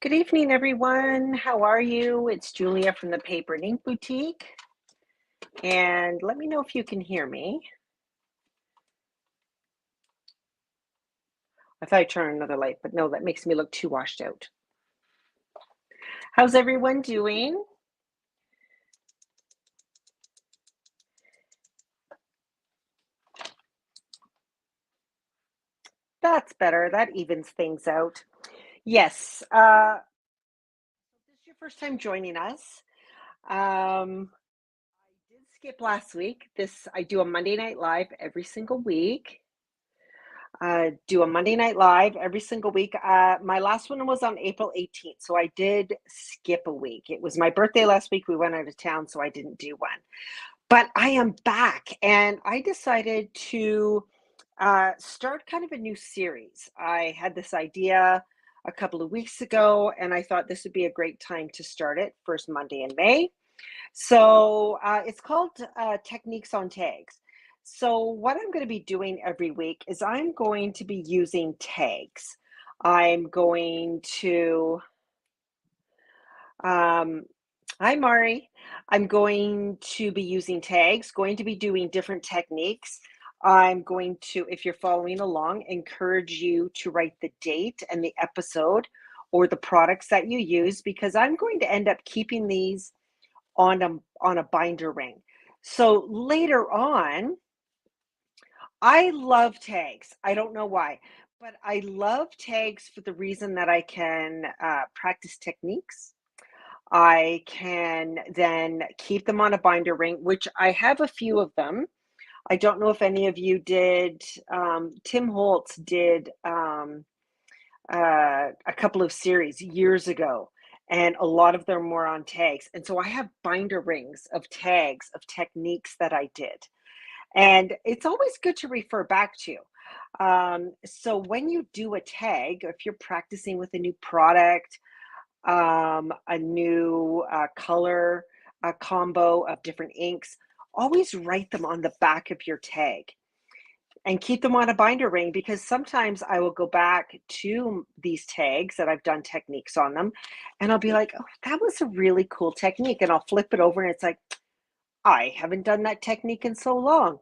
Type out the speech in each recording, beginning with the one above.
Good evening, everyone. How are you? It's Julia from the Paper and Ink Boutique. And let me know if you can hear me. I thought I'd turn another light, but no, that makes me look too washed out. How's everyone doing? That's better. That evens things out. Yes. This is your first time joining us. I did skip last week. I do a Monday Night Live every single week. Do a Monday Night Live every single week. My last one was on April 18th, so I did skip a week. It was my birthday last week. We went out of town, so I didn't do one. But I am back, and I decided to start kind of a new series. I had this idea a couple of weeks ago, and I thought this would be a great time to start it, first Monday in May. So it's called Techniques on Tags. So what I'm going to be doing every week is I'm going to be using tags. I'm going to, hi Mari, I'm going to be using tags, going to be doing different techniques. I'm going to, if you're following along, encourage you to write the date and the episode or the products that you use, because I'm going to end up keeping these on a binder ring. So later on, I love tags. I don't know why, but I love tags for the reason that I can practice techniques. I can then keep them on a binder ring, which I have a few of them. I don't know if any of you did. Tim Holtz did a couple of series years ago, and a lot of them were on tags. And so I have binder rings of tags of techniques that I did. And it's always good to refer back to. So when you do a tag, if you're practicing with a new product, a new color, a combo of different inks, always write them on the back of your tag and keep them on a binder ring, because sometimes I will go back to these tags that I've done techniques on them, and I'll be like, oh, that was a really cool technique. And I'll flip it over and it's like, I haven't done that technique in so long.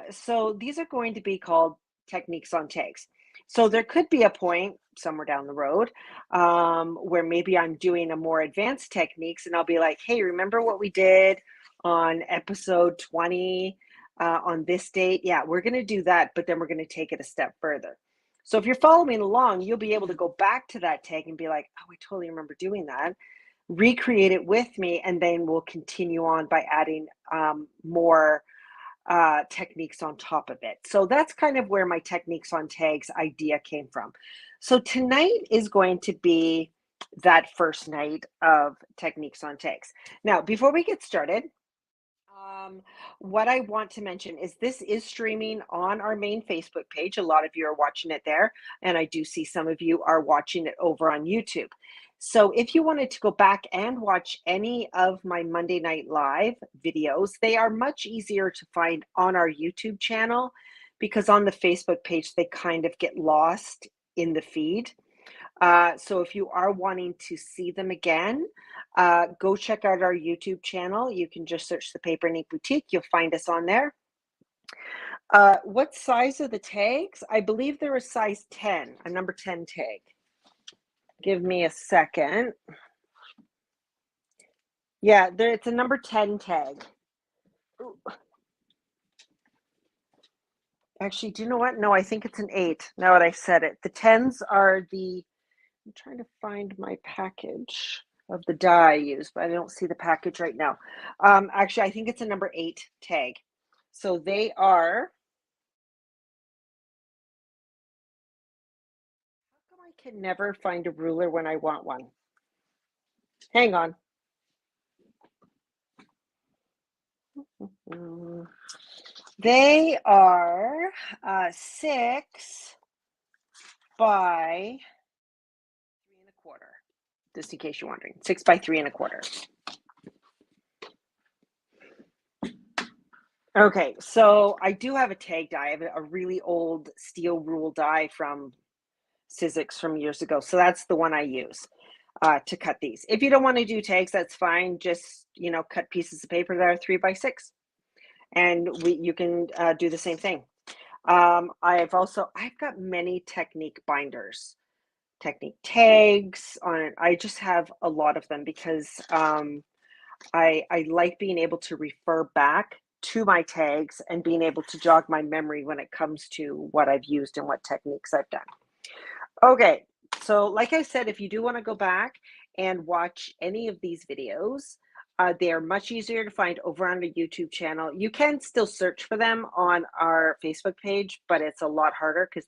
So these are going to be called techniques on tags. So there could be a point somewhere down the road where maybe I'm doing a more advanced techniques and I'll be like, hey, remember what we did on episode 20 on this date? Yeah, we're going to do that, but then we're going to take it a step further. So if you're following along, you'll be able to go back to that tag and be like, oh, I totally remember doing that. Recreate it with me, and then we'll continue on by adding more techniques on top of it. So that's kind of where my techniques on tags idea came from. So tonight is going to be that first night of techniques on tags. Now, before we get started, what I want to mention is this is streaming on our main Facebook page. A lot of you are watching it there, and I do see some of you are watching it over on YouTube. So if you wanted to go back and watch any of my Monday Night Live videos, they are much easier to find on our YouTube channel, because on the Facebook page, they kind of get lost in the feed. So if you are wanting to see them again, go check out our YouTube channel. You can just search the Paper and Ink Boutique. You'll find us on there. What size are the tags? I believe they're a size 10, a number 10 tag. Give me a second. Yeah, it's a number 10 tag. Ooh. Actually, do you know what? No, I think it's an 8, now that I said it. The 10s are I'm trying to find my package of the die I use, but I don't see the package right now. Actually, I think it's a number 8 tag. So they are, how come I can never find a ruler when I want one? Hang on. They are 6 by 3 1/4. Just in case you're wondering, 6 by 3 1/4. Okay, so I do have a tag die. I have a really old steel rule die from Sizzix from years ago. So that's the one I use to cut these. If you don't want to do tags, that's fine. Just, you know, cut pieces of paper that are 3x6. And you can do the same thing. I've got many Technique binders, Technique tags on it. I just have a lot of them because I like being able to refer back to my tags and being able to jog my memory when it comes to what I've used and what techniques I've done. Okay, so like I said, if you do want to go back and watch any of these videos, they are much easier to find over on the YouTube channel. You can still search for them on our Facebook page, but it's a lot harder because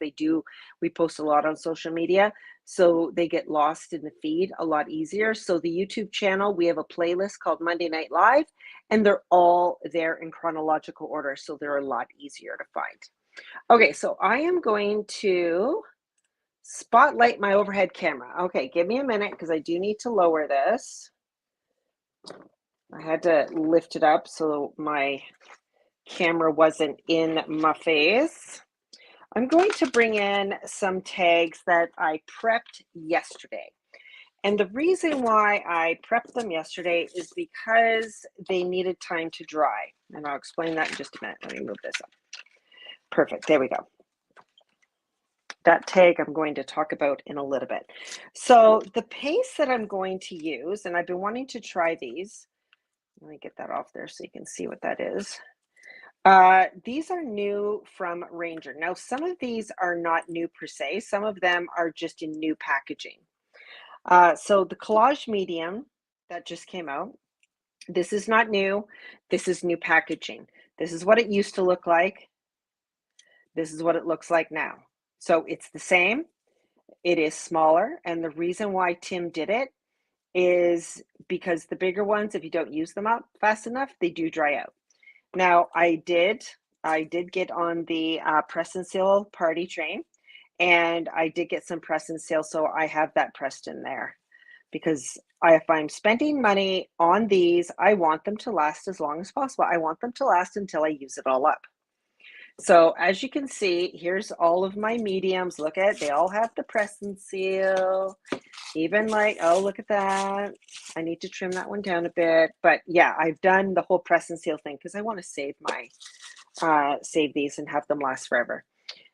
we post a lot on social media, so they get lost in the feed a lot easier. So the YouTube channel, we have a playlist called Monday Night Live, and they're all there in chronological order, so they're a lot easier to find. Okay, so I am going to spotlight my overhead camera. Okay, give me a minute because I do need to lower this. I had to lift it up so my camera wasn't in my face. I'm going to bring in some tags that I prepped yesterday. And the reason why I prepped them yesterday is because they needed time to dry. And I'll explain that in just a minute. Let me move this up. Perfect, there we go. That tag I'm going to talk about in a little bit. So the paste that I'm going to use, and I've been wanting to try these. Let me get that off there so you can see what that is. These are new from Ranger. Now, some of these are not new per se. Some of them are just in new packaging. So the collage medium that just came out, this is not new. This is new packaging. This is what it used to look like. This is what it looks like now. So it's the same. It is smaller. And the reason why Tim did it is because the bigger ones, if you don't use them up fast enough, they do dry out. Now, I did get on the press and seal party train, and I did get some press and seal, so I have that pressed in there. Because if I'm spending money on these, I want them to last as long as possible. I want them to last until I use it all up. So as you can see, here's all of my mediums. Look at it, they all have the press and seal. Even like, oh, look at that. I need to trim that one down a bit. But yeah, I've done the whole press and seal thing because I want to save save these and have them last forever.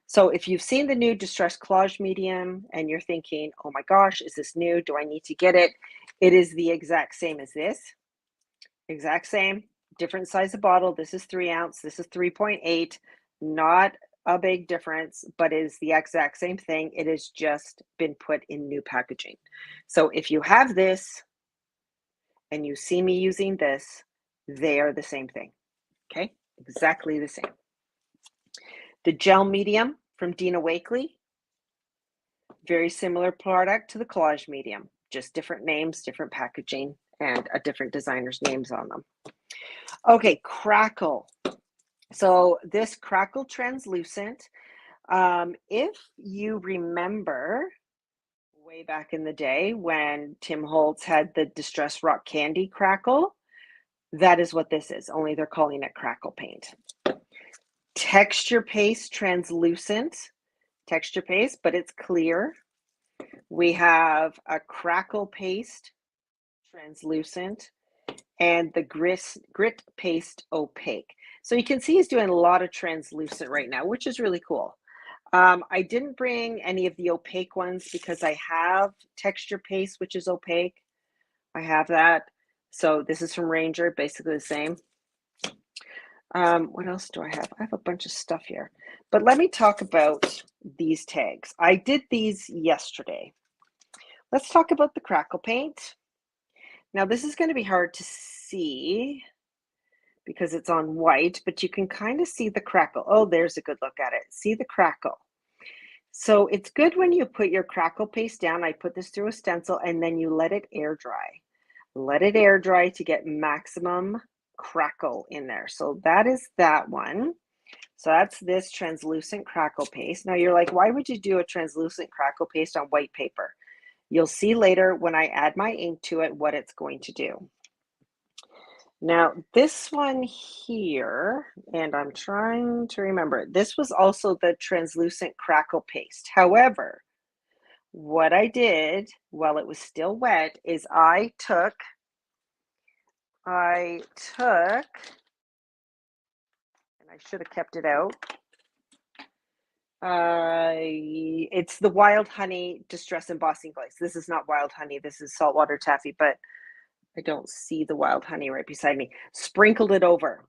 So if you've seen the new Distress Collage medium and you're thinking, oh my gosh, is this new? Do I need to get it? It is the exact same as this. Exact same, different size of bottle. This is 3 ounce. This is 3.8. Not a big difference, but it is the exact same thing. It has just been put in new packaging. So if you have this and you see me using this, they are the same thing. Okay, exactly the same. The gel medium from Dina Wakley, very similar product to the collage medium, just different names, different packaging, and a different designer's names on them. Okay, Crackle. So this Crackle Translucent, if you remember way back in the day when Tim Holtz had the Distress Rock Candy Crackle, that is what this is, only they're calling it Crackle Paint. Texture Paste Translucent, texture paste, but it's clear. We have a Crackle Paste Translucent and the Grit Paste Opaque. So you can see he's doing a lot of translucent right now, which is really cool. I didn't bring any of the opaque ones because I have texture paste, which is opaque. I have that. So this is from Ranger, basically the same. What else do I have? I have a bunch of stuff here. But let me talk about these tags. I did these yesterday. Let's talk about the Crackle Paint. Now this is going to be hard to see because it's on white, but you can kind of see the crackle. Oh, there's a good look at it. See the crackle. So it's good when you put your Crackle Paste down. I put this through a stencil and then you let it air dry. Let it air dry to get maximum crackle in there. So that is that one. So that's this translucent Crackle Paste. Now you're like, why would you do a translucent Crackle Paste on white paper? You'll see later when I add my ink to it what it's going to do. Now this one here, and I'm trying to remember, this was also the translucent Crackle Paste. However, what I did while it was still wet is I took, and I should have kept it out. It's the Wild Honey Distress Embossing Glaze. This is not Wild Honey. This is Saltwater Taffy, but I don't see the Wild Honey right beside me. Sprinkled it over.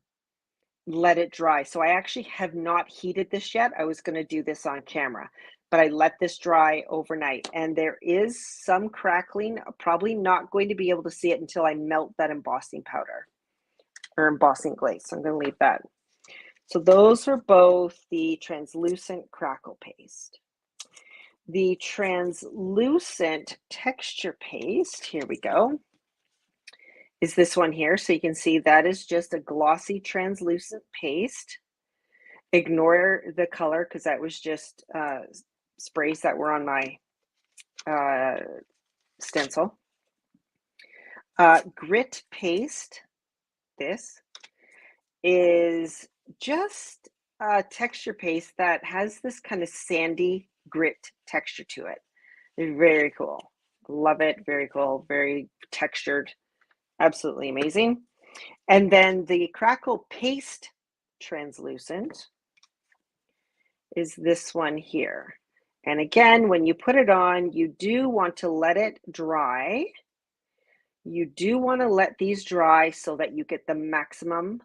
Let it dry. So I actually have not heated this yet. I was going to do this on camera, but I let this dry overnight. And there is some crackling. Probably not going to be able to see it until I melt that embossing powder or embossing glaze. So I'm going to leave that. So those are both the translucent Crackle Paste. The translucent texture paste, here we go, is this one here. So you can see that is just a glossy translucent paste. Ignore the color because that was just sprays that were on my stencil. Grit paste, this is just a texture paste that has this kind of sandy grit texture to it. It's very cool. Love it. Very cool. Very textured. Absolutely amazing. And then the Crackle Paste translucent is this one here. And again, when you put it on, you do want to let it dry. You do want to let these dry so that you get the maximum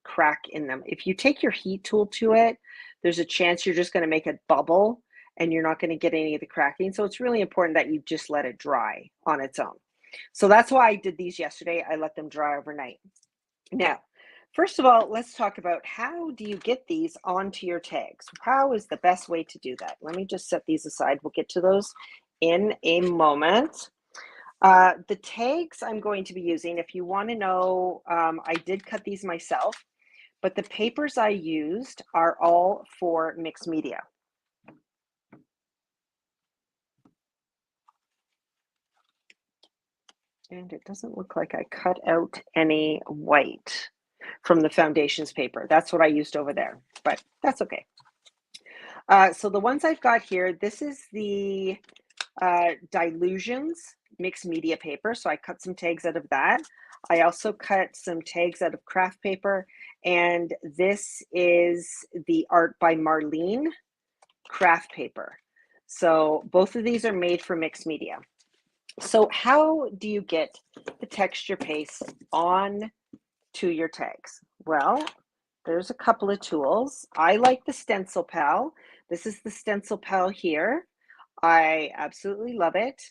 crack in them. If you take your heat tool to it, there's a chance you're just going to make a bubble and you're not going to get any of the cracking. So it's really important that you just let it dry on its own. So that's why I did these yesterday. I let them dry overnight. Now, first of all, let's talk about how do you get these onto your tags? How is the best way to do that? Let me just set these aside. We'll get to those in a moment. The tags I'm going to be using, if you want to know, I did cut these myself, but the papers I used are all for mixed media. And it doesn't look like I cut out any white from the foundations paper. That's what I used over there, but that's okay. So the ones I've got here, this is the Dilutions mixed media paper. So I cut some tags out of that. I also cut some tags out of craft paper. And this is the Art by Marlene craft paper. So both of these are made for mixed media. So how do you get the texture paste on to your tags? Well, there's a couple of tools. I like the Stencil Pal. This is the Stencil Pal here. I absolutely love it.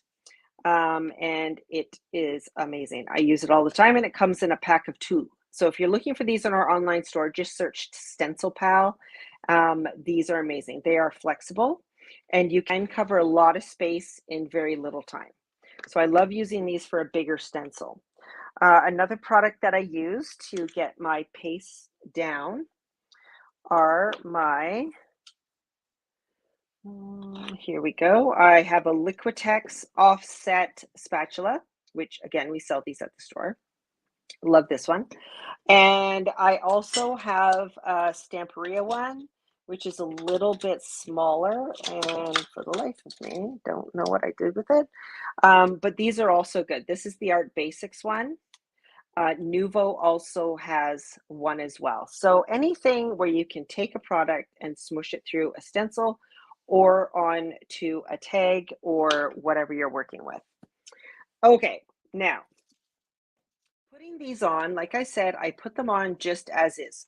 And it is amazing. I use it all the time and it comes in a pack of 2. So if you're looking for these in our online store, just search Stencil Pal. These are amazing. They are flexible and you can cover a lot of space in very little time. So I love using these for a bigger stencil. Another product that I use to get my paste down are my, here we go. I have a Liquitex offset spatula, which again, we sell these at the store. Love this one. And I also have a Stamperia one, which is a little bit smaller. And for the life of me, don't know what I did with it. But these are also good. This is the Art Basics one. Nuvo also has one as well. So anything where you can take a product and smush it through a stencil or onto a tag or whatever you're working with. Okay, now putting these on, like I said, I put them on just as is,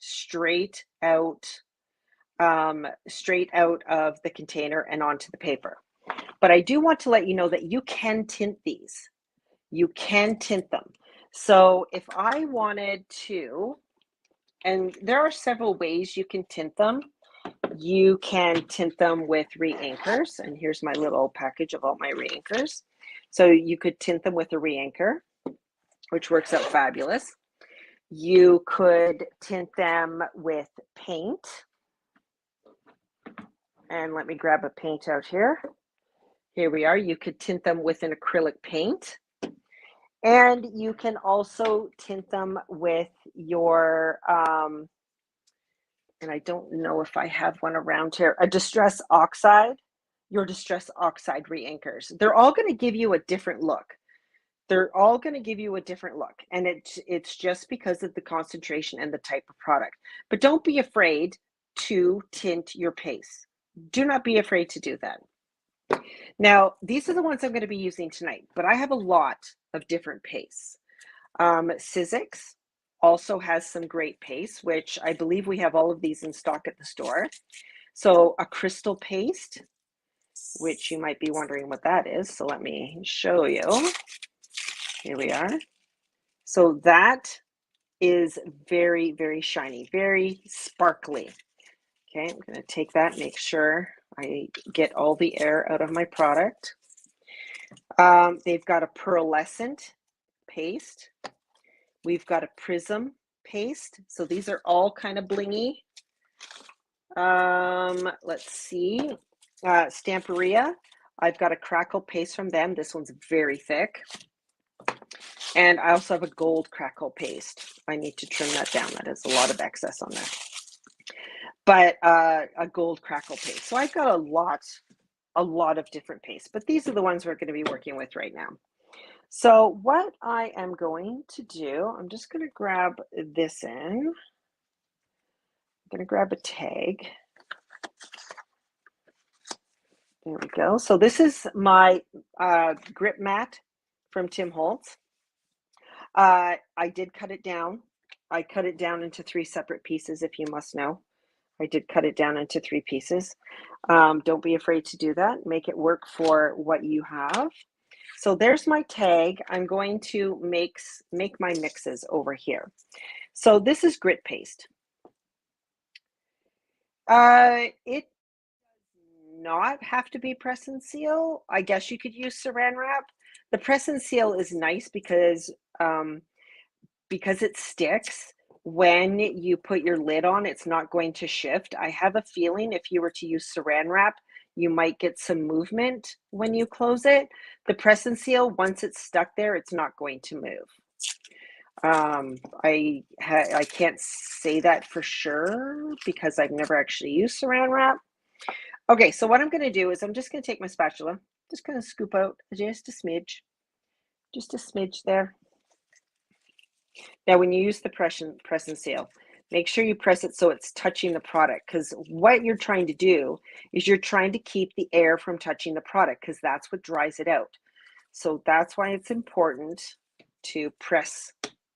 straight out of the container and onto the paper. But I do want to let you know that you can tint these. You can tint them. So if I wanted to, and there are several ways you can tint them. You can tint them with reinkers, and here's my little package of all my reinkers. So you could tint them with a reinker, which works out fabulous. You could tint them with paint. And let me grab a paint out here. Here we are. You could tint them with an acrylic paint. And you can also tint them with your, and I don't know if I have one around here, a Distress Oxide. your Distress Oxide reinkers. They're all going to give you a different look. They're all going to give you a different look, and it's just because of the concentration and the type of product. But don't be afraid to tint your paste. Do not be afraid to do that. Now, these are the ones I'm going to be using tonight, but I have a lot of different pastes. Sizzix also has some great pastes, which I believe we have all of these in stock at the store. So a crystal paste, which you might be wondering what that is. So let me show you. Here we are. So that is very, very shiny, very sparkly. Okay, I'm going to take that, make sure I get all the air out of my product. They've got a pearlescent paste. We've got a prism paste. So these are all kind of blingy. Let's see. Stamperia. I've got a Crackle Paste from them. This one's very thick. And I also have a gold Crackle Paste. I need to trim that down. That is a lot of excess on there. But a gold Crackle Paste. So I've got a lot of different pastes, but these are the ones we're going to be working with right now. So what I am going to do, I'm just going to grab this in. I'm going to grab a tag. There we go. So this is my grip mat from Tim Holtz. I did cut it down. I cut it down into 3 separate pieces, if you must know. I did cut it down into 3 pieces. Don't be afraid to do that. Make it work for what you have. So there's my tag. I'm going to make my mixes over here. So this is grit paste. It does not have to be press and seal. I guess you could use saran wrap. The press and seal is nice because it sticks. When you put your lid on, it's not going to shift. I have a feeling if you were to use saran wrap, you might get some movement when you close it. The press and seal, once it's stuck there, it's not going to move. I can't say that for sure because I've never actually used saran wrap. Okay, so what I'm going to do is I'm just going to take my spatula, just going to scoop out just a smidge there. Now, when you use the press and seal, make sure you press it so it's touching the product, because what you're trying to do is you're trying to keep the air from touching the product, because that's what dries it out. So that's why it's important to press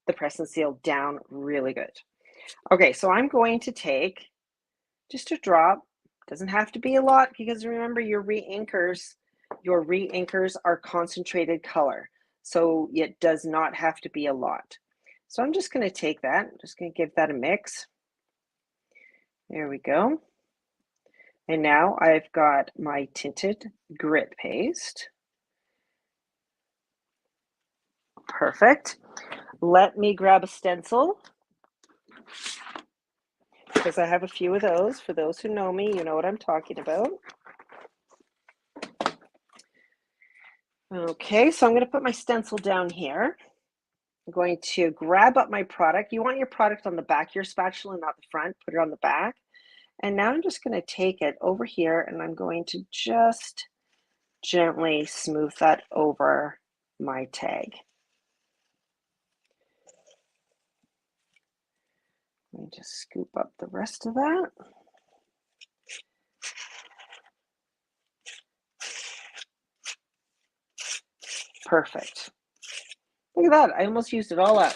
the press and seal down really good. Okay, so I'm going to take just a drop. Doesn't have to be a lot, because remember your reinkers are concentrated color. So it does not have to be a lot. So I'm just going to take that. I'm just going to give that a mix. There we go. And now I've got my tinted grit paste. Perfect. Let me grab a stencil, because I have a few of those. For those who know me, you know what I'm talking about. Okay, so I'm going to put my stencil down here. I'm going to grab up my product. You want your product on the back of your spatula, not the front. Put it on the back. And now I'm just going to take it over here, and I'm going to just gently smooth that over my tag. Let me just scoop up the rest of that. Perfect. Look at that. I almost used it all up.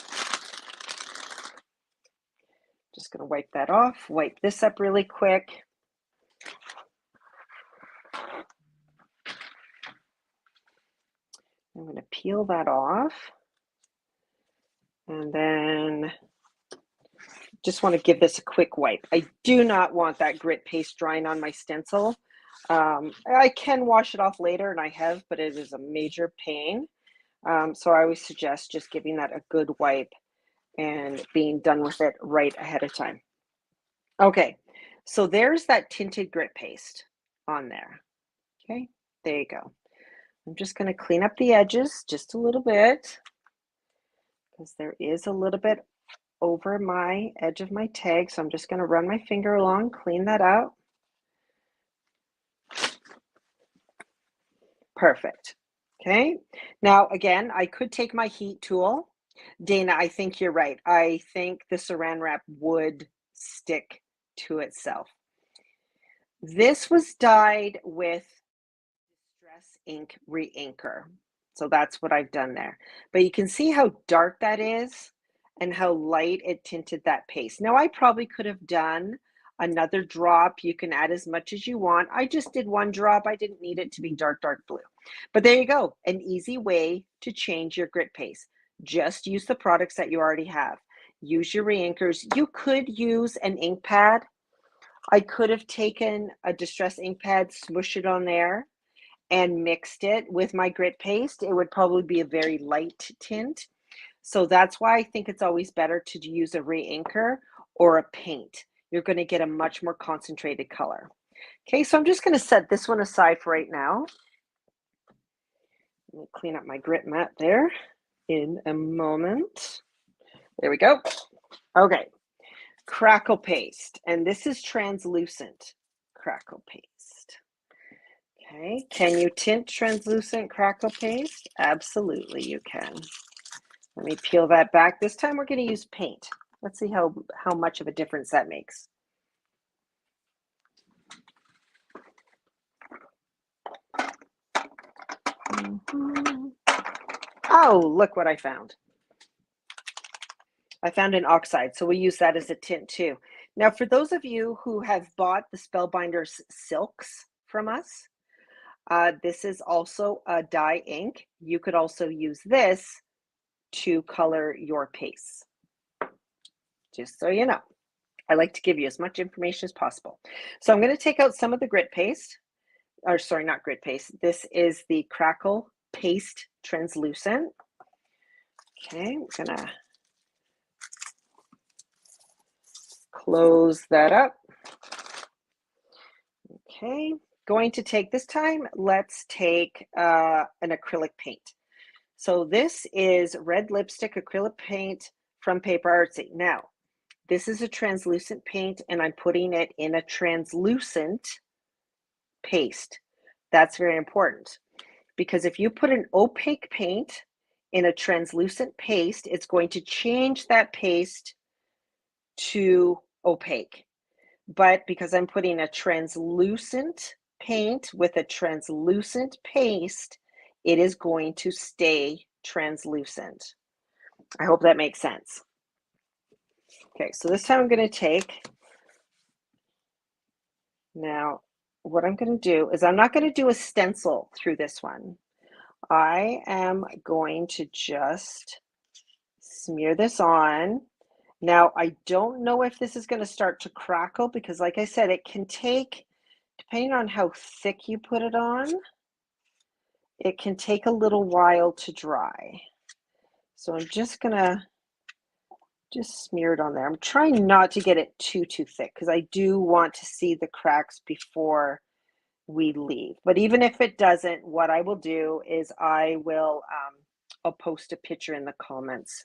Just going to wipe that off. Wipe this up really quick. I'm going to peel that off. And then just want to give this a quick wipe. I do not want that grit paste drying on my stencil. I can wash it off later, and I have, but it is a major pain. So I always suggest just giving that a good wipe and being done with it right ahead of time. Okay, so there's that tinted grit paste on there. Okay, there you go. I'm just going to clean up the edges just a little bit, because there is a little bit over my edge of my tag. So I'm just going to run my finger along, clean that out. Perfect. Okay. Now, again, I could take my heat tool. Dana, I think you're right. I think the saran wrap would stick to itself. This was dyed with Distress Ink Reinker. So that's what I've done there. But you can see how dark that is and how light it tinted that paste. Now I probably could have done another drop. You can add as much as you want. I just did one drop. I didn't need it to be dark, dark blue. But there you go. An easy way to change your grit paste. Just use the products that you already have. Use your reinkers. You could use an ink pad. I could have taken a Distress ink pad, smushed it on there, and mixed it with my grit paste. It would probably be a very light tint. So that's why I think it's always better to use a reinker or a paint. You're going to get a much more concentrated color. Okay, so I'm just going to set this one aside for right now. Let me clean up my grit mat there in a moment. There we go. Okay, Crackle Paste, and this is translucent Crackle Paste. Okay, can you tint translucent Crackle Paste? Absolutely, you can. Let me peel that back. This time we're going to use paint. Let's see how much of a difference that makes. Oh, look what I found. I found an oxide, so we use that as a tint too. Now, for those of you who have bought the Spellbinders Silks from us, this is also a dye ink. You could also use this to color your paste. Just so you know, I like to give you as much information as possible. So I'm going to take out some of the grit paste, or sorry, not grit paste. This is the Crackle Paste Translucent. Okay, I'm going to close that up. Okay, going to take this time, let's take an acrylic paint. So this is red lipstick acrylic paint from Paper Artsy. Now, this is a translucent paint and I'm putting it in a translucent paste. That's very important because if you put an opaque paint in a translucent paste, it's going to change that paste to opaque. But because I'm putting a translucent paint with a translucent paste, it is going to stay translucent. I hope that makes sense. Okay, so this time I'm going to take, now what I'm going to do is I'm not going to do a stencil through this one. I am going to just smear this on. Now, I don't know if this is going to start to crackle because like I said, it can take, depending on how thick you put it on, it can take a little while to dry. So I'm just going to just smear it on there. I'm trying not to get it too thick because I do want to see the cracks before we leave. But even if it doesn't, what I will do is I'll post a picture in the comments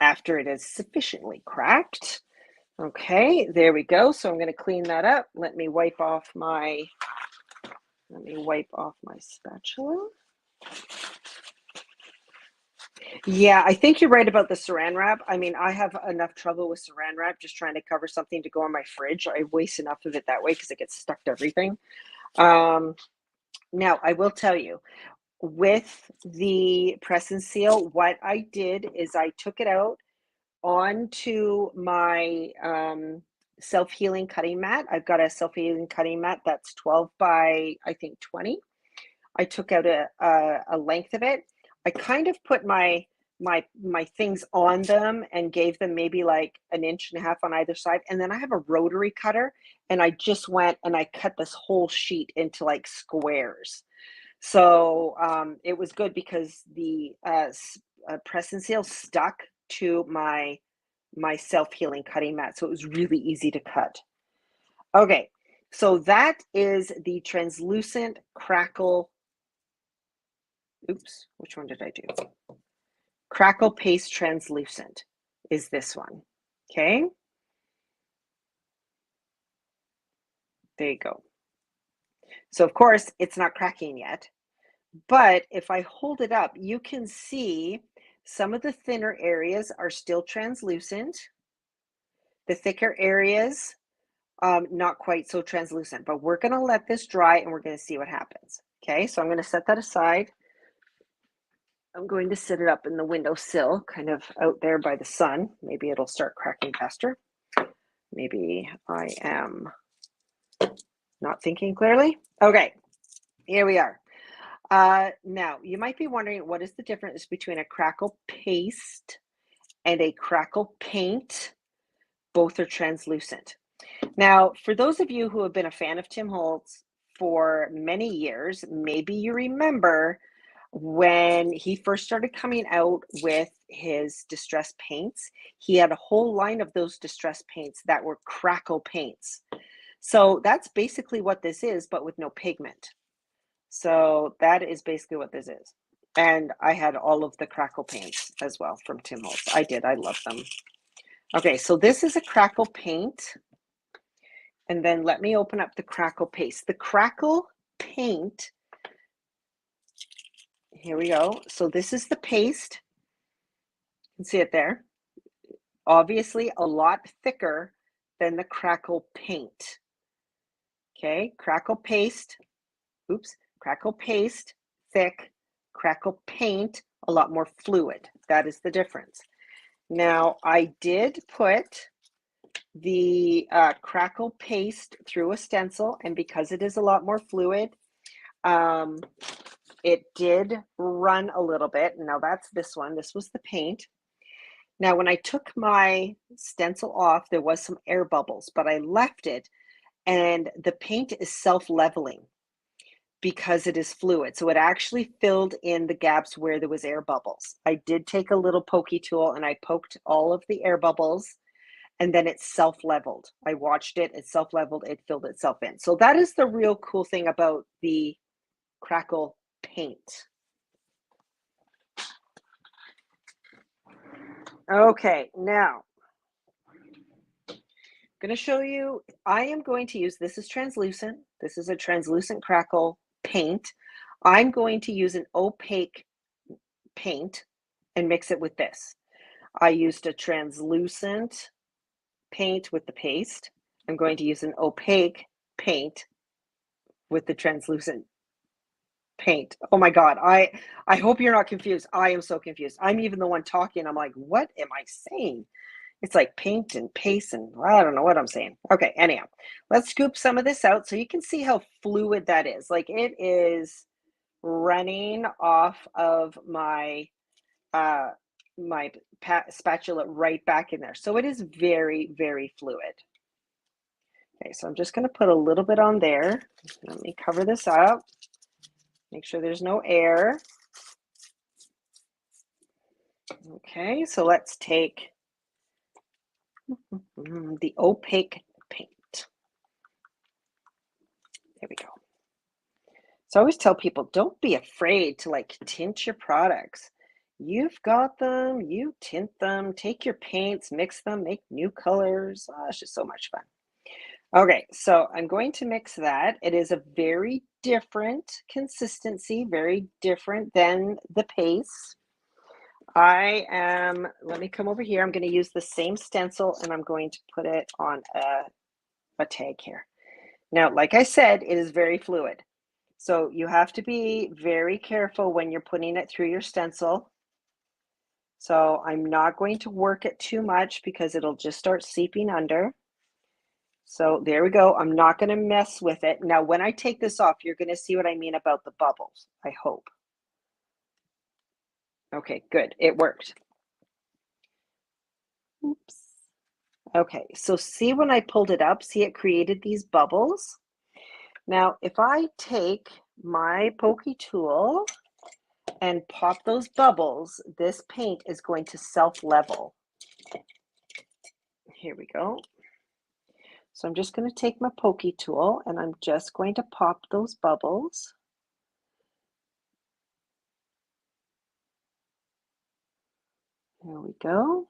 after it is sufficiently cracked. Okay, there we go. So I'm going to clean that up. Let me wipe off my spatula. Yeah, I think you're right about the saran wrap. I mean, I have enough trouble with saran wrap just trying to cover something to go on my fridge. I waste enough of it that way because it gets stuck to everything. Now, I will tell you, with the press and seal, what I did is I took it out onto my self-healing cutting mat. I've got a self-healing cutting mat that's 12 by, I think, 20. I took out a length of it. I kind of put my things on them and gave them maybe like 1.5 inches on either side. And then I have a rotary cutter and I just went and I cut this whole sheet into like squares. So it was good because the press and seal stuck to my self-healing cutting mat. So it was really easy to cut. Okay, so that is the translucent Crackle. Oops, which one did I do? Crackle Paste Translucent is this one. Okay. There you go. So of course it's not cracking yet, But if I hold it up, you can see some of the thinner areas are still translucent. The thicker areas, not quite so translucent, but we're gonna let this dry and we're gonna see what happens. Okay, so I'm gonna set that aside. I'm going to sit it up in the windowsill, kind of out there by the sun. Maybe it'll start cracking faster. Maybe I am not thinking clearly. Okay, here we are. Now, you might be wondering, what is the difference between a Crackle Paste and a Crackle Paint? Both are translucent. Now, for those of you who have been a fan of Tim Holtz for many years, maybe you remember when he first started coming out with his distress paints, he had a whole line of those distress paints that were Crackle paints. So that's basically what this is, but with no pigment. So that is basically what this is. And I had all of the Crackle paints as well from Tim Holtz. I did. I love them. Okay, so this is a Crackle paint. And then let me open up the Crackle Paste. The Crackle Paint, here we go. So this is the paste. You can see it there. Obviously a lot thicker than the Crackle Paint. Okay, Crackle Paste, Crackle Paste, thick, Crackle Paint, a lot more fluid. That is the difference. Now, I did put the Crackle Paste through a stencil, and because it is a lot more fluid, it did run a little bit. Now that's this one. This was the paint. Now, when I took my stencil off, there was some air bubbles, but I left it, and the paint is self-leveling because it is fluid. So it actually filled in the gaps where there was air bubbles. I did take a little pokey tool and I poked all of the air bubbles, and then it self-leveled. I watched it, it self-leveled, it filled itself in. So that is the real cool thing about the Crackle Paint. Okay, now I'm going to show you, I am going to use, this is translucent. This is a translucent Crackle Paint. I'm going to use an opaque paint and mix it with this. I used a translucent paint with the paste. I'm going to use an opaque paint with the translucent paint. Oh my God. I hope you're not confused. I am so confused. I'm even the one talking. I'm like, what am I saying? It's like paint and paste and I don't know what I'm saying. Okay, anyhow, let's scoop some of this out so you can see how fluid that is. Like it is running off of my my spatula right back in there. So it is very, very fluid. Okay, so I'm just going to put a little bit on there. Let me cover this up. Make sure there's no air. Okay, so let's take the opaque paint. There we go. So I always tell people, don't be afraid to like tint your products. You've got them, you tint them, take your paints, mix them, make new colors. Oh, it's just so much fun. Okay, so I'm going to mix that. It is a very different consistency, very different than the paste. Let me come over here. I'm going to use the same stencil and I'm going to put it on a tag here. Now, like I said, it is very fluid. So you have to be very careful when you're putting it through your stencil. So I'm not going to work it too much because it'll just start seeping under. So there we go. I'm not going to mess with it. Now, when I take this off, you're going to see what I mean about the bubbles, I hope. Okay, good. It worked. Oops. Okay, so see when I pulled it up, see it created these bubbles? Now, if I take my pokey tool and pop those bubbles, this paint is going to self-level. Here we go. So I'm just going to take my pokey tool and I'm just going to pop those bubbles. There we go.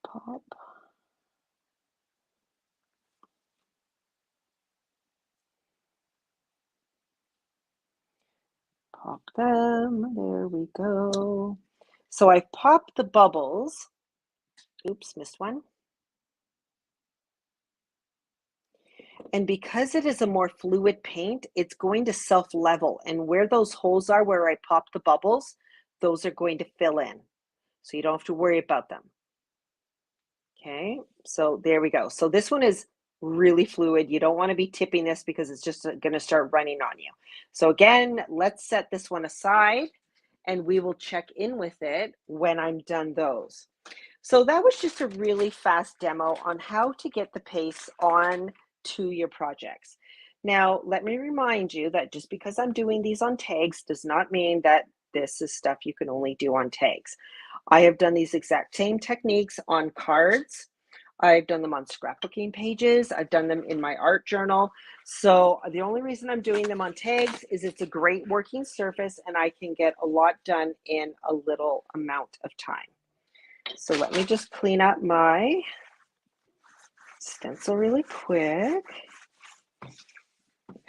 Pop. them. There we go. So I popped the bubbles. Oops, missed one. And because it is a more fluid paint, it's going to self-level. And where those holes are, where I popped the bubbles, those are going to fill in. So you don't have to worry about them. Okay, so there we go. So this one is really fluid. You don't want to be tipping this because it's just going to start running on you. So again, let's set this one aside and we will check in with it when I'm done those. So that was just a really fast demo on how to get the paste on to your projects. Now, let me remind you that just because I'm doing these on tags does not mean that this is stuff you can only do on tags. I have done these exact same techniques on cards. I've done them on scrapbooking pages. I've done them in my art journal. So the only reason I'm doing them on tags is it's a great working surface and I can get a lot done in a little amount of time. So let me just clean up my stencil really quick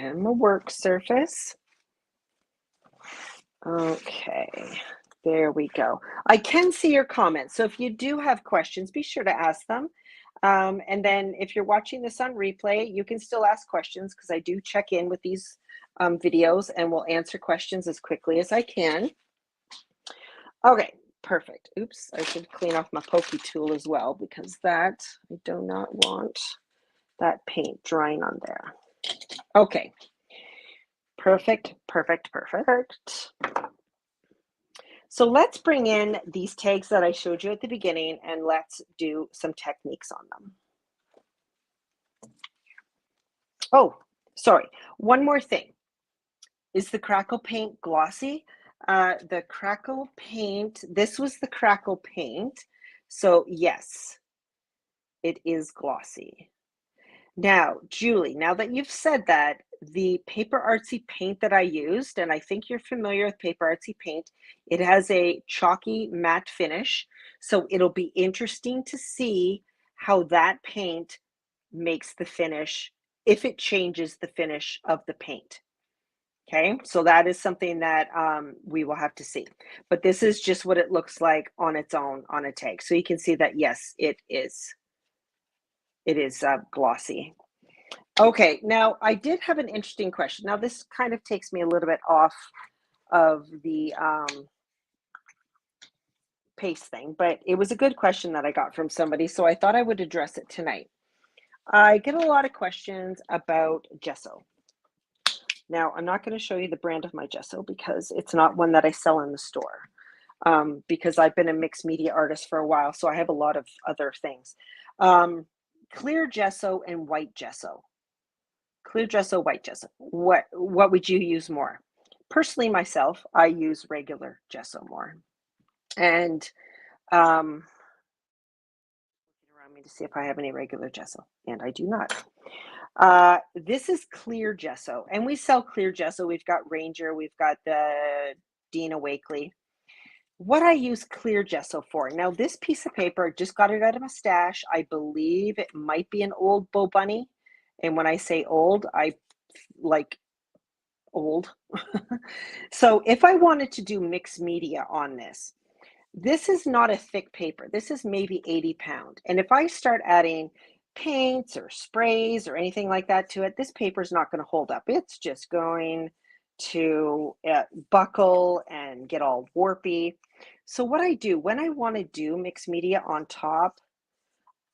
and my work surface. Okay, there we go. I can see your comments. So if you do have questions, be sure to ask them. And then if you're watching this on replay, you can still ask questions because I do check in with these videos and will answer questions as quickly as I can. Okay, perfect. Oops, I should clean off my pokey tool as well because that, I do not want that paint drying on there. Okay, perfect, perfect, perfect. So let's bring in these tags that I showed you at the beginning and let's do some techniques on them. Oh, sorry, one more thing. Is the Crackle Paint glossy? The Crackle Paint, this was the Crackle Paint. So yes, it is glossy. Now, Julie, now that you've said that, the Paper Artsy paint that I used, and I think you're familiar with Paper Artsy paint, it has a chalky matte finish. So it'll be interesting to see how that paint makes the finish, if it changes the finish of the paint. Okay, so that is something that we will have to see. But this is just what it looks like on its own on a tag. So you can see that, yes, it is glossy. Okay, now I did have an interesting question. Now this kind of takes me a little bit off of the paste thing, but it was a good question that I got from somebody, so I thought I would address it tonight. I get a lot of questions about gesso. Now, I'm not going to show you the brand of my gesso because it's not one that I sell in the store. Because I've been a mixed media artist for a while, so I have a lot of other things. Clear gesso and white gesso. Clear gesso, white gesso. What would you use more? Personally, myself, I use regular gesso more. And looking around me to see if I have any regular gesso, and I do not. This is clear gesso, and we sell clear gesso. We've got Ranger, we've got the Dina Wakley. What I use clear gesso for. Now, this piece of paper, just got it out of my stash. I believe it might be an old Bo Bunny. And when I say old, I like old. So if I wanted to do mixed media on this, this is not a thick paper. This is maybe 80 pound. And if I start adding paints or sprays or anything like that to it, this paper is not going to hold up. It's just going to buckle and get all warpy. So what I do when I want to do mixed media on top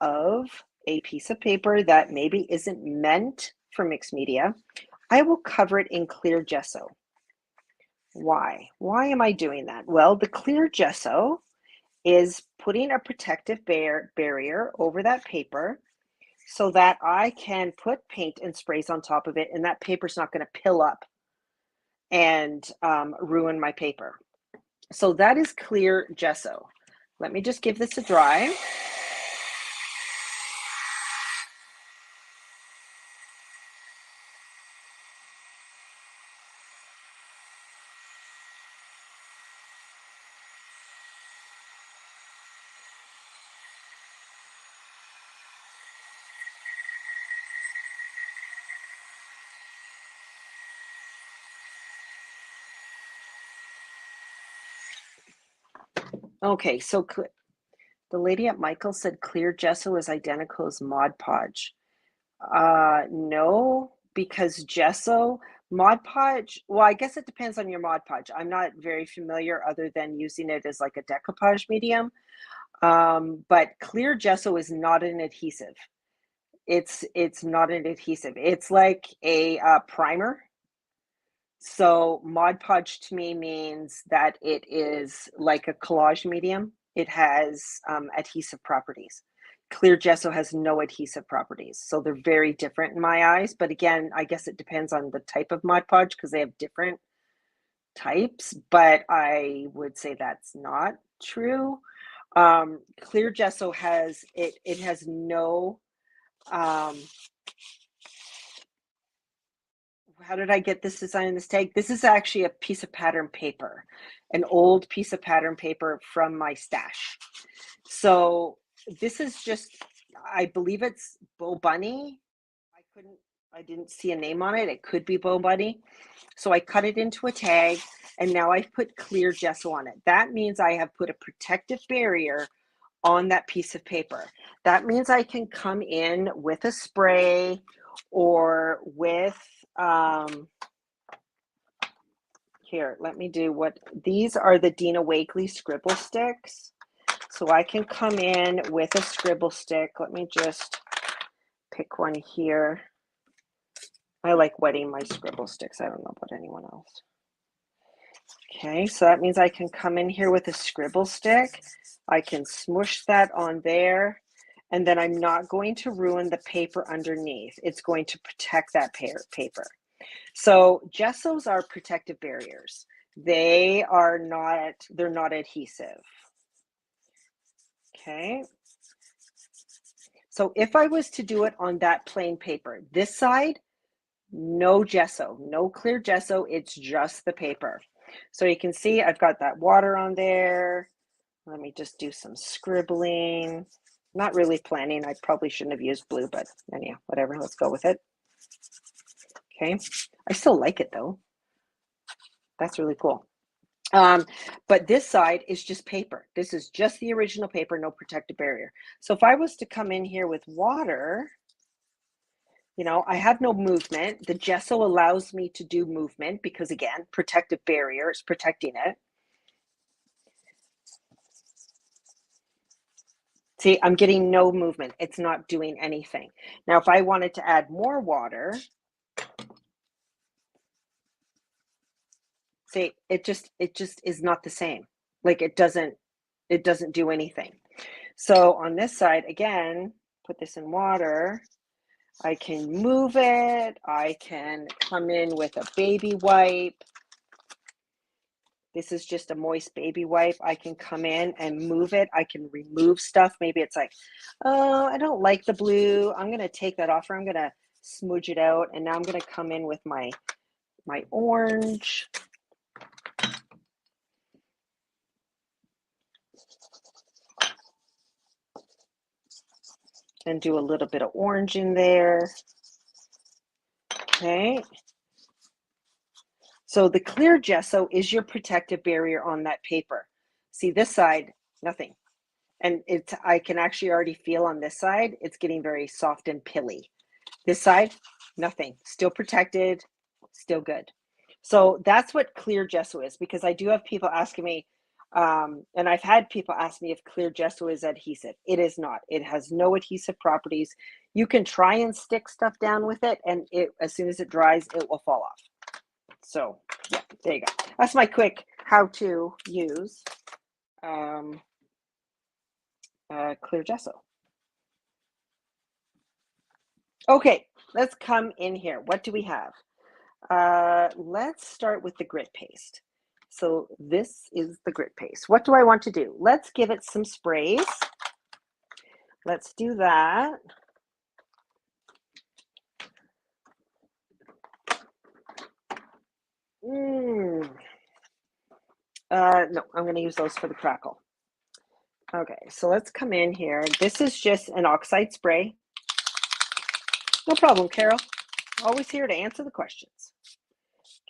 of a piece of paper that maybe isn't meant for mixed media, I will cover it in clear gesso. Why? Why am I doing that? Well, the clear gesso is putting a protective barrier over that paper so that I can put paint and sprays on top of it and that paper's not going to pill up and ruin my paper. So that is clear gesso. Let me just give this a dry. Okay, so the lady at Michael said clear gesso is identical as Mod Podge. No, because gesso, Mod Podge, well, I guess it depends on your Mod Podge. I'm not very familiar other than using it as like a decoupage medium. But clear gesso is not an adhesive. It's not an adhesive. It's like a primer. So Mod Podge to me means that it is like a collage medium. It has adhesive properties. Clear gesso has no adhesive properties. So they're very different in my eyes. But again, I guess it depends on the type of Mod Podge because they have different types. But I would say that's not true. Clear gesso has, it has no, how did I get this design in this tag? This is actually a piece of pattern paper, an old piece of pattern paper from my stash. So this is just, I believe it's Bo Bunny. I didn't see a name on it. It could be Bo Bunny. So I cut it into a tag and now I've put clear gesso on it. That means I have put a protective barrier on that piece of paper. That means I can come in with a spray or with, here, let me do what, these are the Dina Wakley scribble sticks. So I can come in with a scribble stick. Let me just pick one here. I like wetting my scribble sticks. I don't know about anyone else. Okay, so that means I can come in here with a scribble stick. I can smush that on there, and then I'm not going to ruin the paper underneath. It's going to protect that paper. So gessos are protective barriers. They are not, they're not adhesive. Okay. So if I was to do it on that plain paper, this side, no gesso, no clear gesso, it's just the paper. So you can see I've got that water on there. Let me just do some scribbling. Not really planning. I probably shouldn't have used blue, but anyhow, whatever, let's go with it. Okay, I still like it though. That's really cool. But this side is just paper. This is just the original paper, no protective barrier. So if I was to come in here with water, you know, I have no movement. The gesso allows me to do movement because again, protective barrier is protecting it. See, I'm getting no movement. It's not doing anything. Now, if I wanted to add more water, see, it just is not the same. Like it doesn't do anything. So on this side, again, put this in water. I can move it. I can come in with a baby wipe. This is just a moist baby wipe. I can come in and move it. I can remove stuff. Maybe it's like, oh, I don't like the blue. I'm going to take that off, or I'm going to smudge it out. And now I'm going to come in with my orange. And do a little bit of orange in there. Okay. So the clear gesso is your protective barrier on that paper. See this side, nothing. And I can actually already feel on this side, it's getting very soft and pilly. This side, nothing, still protected, still good. So that's what clear gesso is, because I do have people asking me, and I've had people ask me if clear gesso is adhesive. It is not. It has no adhesive properties. You can try and stick stuff down with it, and as soon as it dries, it will fall off. So yeah, there you go. That's my quick how to use clear gesso. Okay, let's come in here. What do we have? Let's start with the grit paste. So this is the grit paste. What do I want to do? Let's give it some sprays. Let's do that. No, I'm going to use those for the crackle. Okay, so let's come in here. This is just an oxide spray. No problem, Carol. Always here to answer the questions.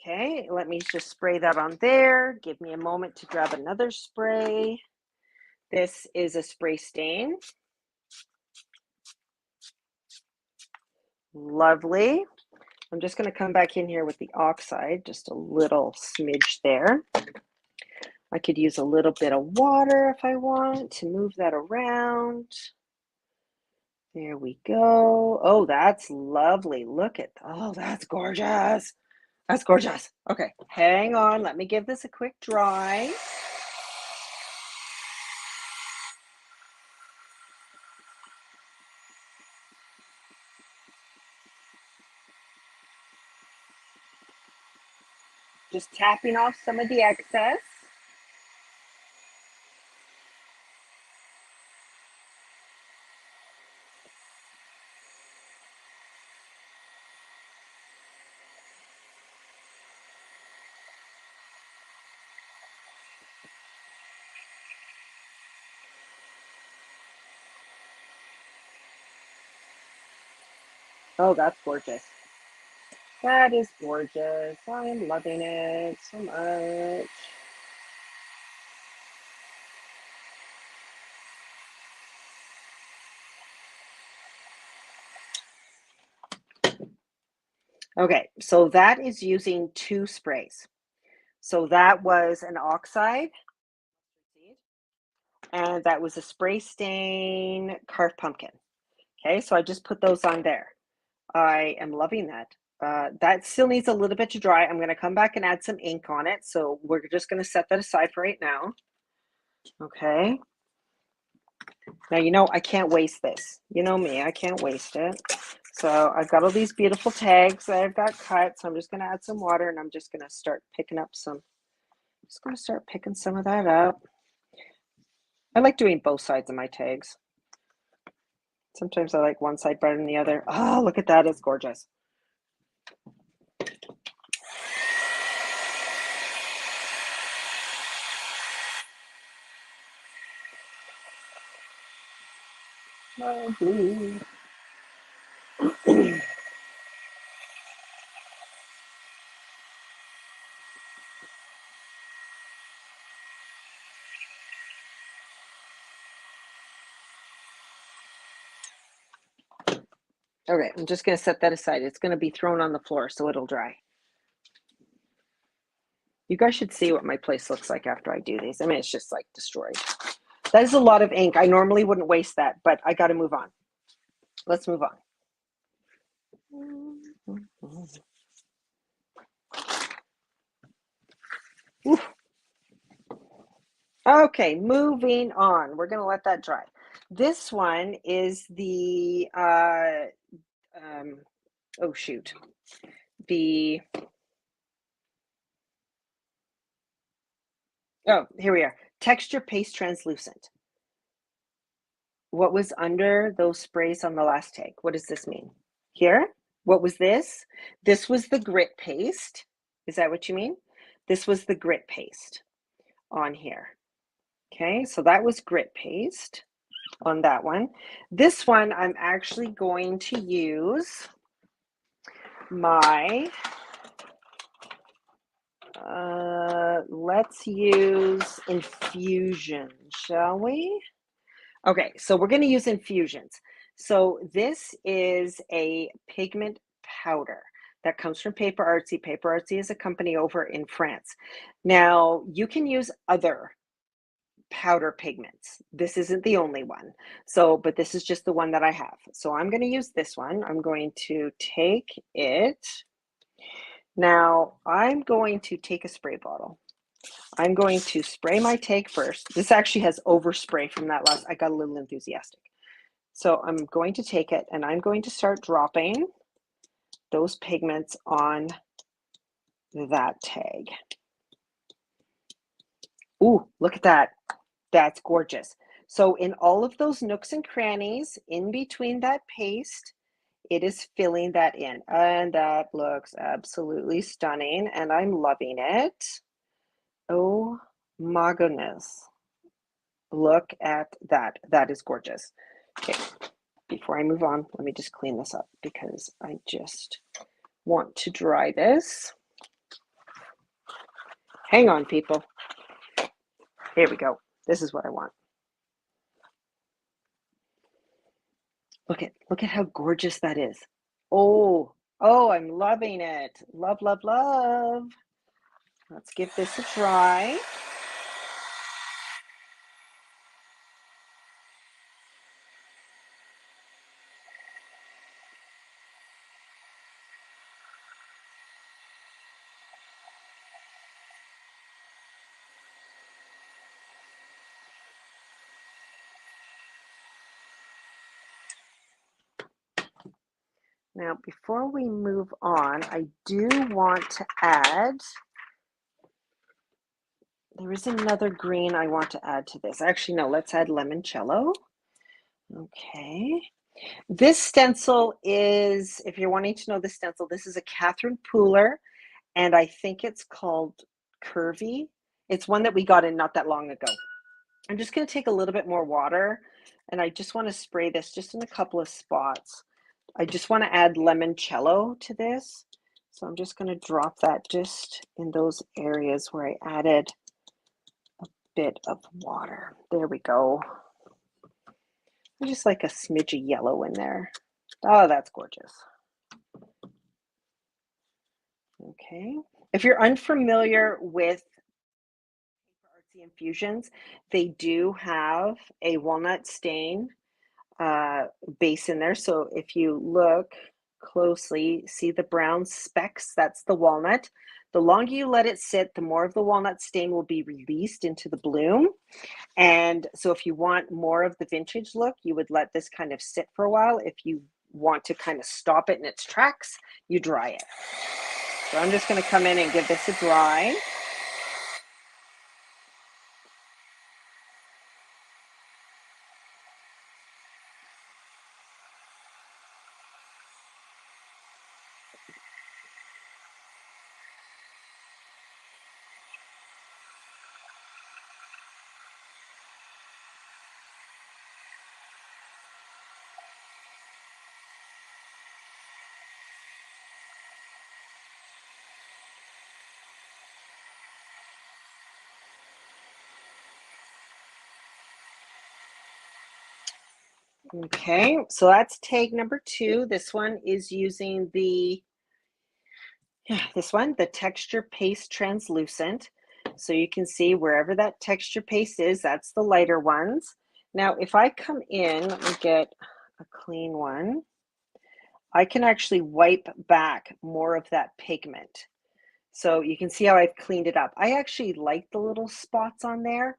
Okay, let me just spray that on there. Give me a moment to grab another spray. This is a spray stain. Lovely. I'm just going to come back in here with the oxide, just a little smidge there. I could use a little bit of water if I want to move that around. There we go. Oh, that's lovely. Look at, oh, that's gorgeous. That's gorgeous. Okay, hang on. Let me give this a quick dry. Just tapping off some of the excess. Oh, that's gorgeous. That is gorgeous. I'm loving it so much. Okay, so that is using 2 sprays. So that was an oxide, and that was a spray stain carved pumpkin. Okay, so I just put those on there. I am loving that. That still needs a little bit to dry. I'm going to come back and add some ink on it. So we're just going to set that aside for right now. Okay. Now, you know, I can't waste this. You know me, I can't waste it. So I've got all these beautiful tags that I've got cut. So I'm just going to add some water and I'm just going to start picking up some, just going to start picking some of that up. I like doing both sides of my tags. Sometimes I like one side better than the other. Oh, look at that. It's gorgeous. Lovely. Okay, I'm just going to set that aside. It's going to be thrown on the floor so it'll dry. You guys should see what my place looks like after I do these. I mean, it's just like destroyed. That is a lot of ink. I normally wouldn't waste that, but I got to move on. Let's move on. Oof. Okay, moving on. We're going to let that dry. This one is the, oh shoot, oh, here we are. Texture Paste Translucent. What was under those sprays on the last tag? What does this mean? Here? What was this? This was the grit paste. Is that what you mean? This was the grit paste on here. Okay, so that was grit paste on that one. This one, I'm actually going to use my, let's use infusion, shall we? Okay, so we're going to use infusions. So this is a pigment powder that comes from Paper Artsy. Paper Artsy is a company over in France. Now, you can use other powder pigments. This isn't the only one. So, but this is just the one that I have. So I'm going to use this one. I'm going to take it. Now, I'm going to take a spray bottle. I'm going to spray my tag first. This actually has overspray from that last, I got a little enthusiastic. So I'm going to take it and I'm going to start dropping those pigments on that tag. Ooh, look at that. That's gorgeous. So in all of those nooks and crannies in between that paste, it is filling that in. And that looks absolutely stunning and I'm loving it. Oh my goodness. Look at that. That is gorgeous. Okay, before I move on, let me just clean this up because I just want to dry this. Hang on, people. Here we go. This is what I want. Look at how gorgeous that is. Oh, oh, I'm loving it. Love, love, love. Let's give this a try. Now, before we move on, I do want to add, there is another green I want to add to this. Actually, no, let's add limoncello. Okay. This stencil is, if you're wanting to know the stencil, this is a Catherine Pooler, and I think it's called Curvy. It's one that we got in not that long ago. I'm just going to take a little bit more water, and I just want to spray this just in a couple of spots. I just want to add limoncello to this. So I'm just going to drop that just in those areas where I added a bit of water. There we go. Just like a smidge of yellow in there. Oh, that's gorgeous. Okay. If you're unfamiliar with Artsy Infusions, they do have a walnut stain base in there. So if you look closely, see the brown specks, that's the walnut. The longer you let it sit, the more of the walnut stain will be released into the bloom. And so if you want more of the vintage look, you would let this kind of sit for a while. If you want to kind of stop it in its tracks, you dry it. So I'm just going to come in and give this a dry. Okay, so that's tag number 2. This one is using the the Texture Paste Translucent. So you can see wherever that texture paste is, that's the lighter ones. Now, if I come in, let me get a clean one. I can actually wipe back more of that pigment. So you can see how I've cleaned it up. I actually like the little spots on there.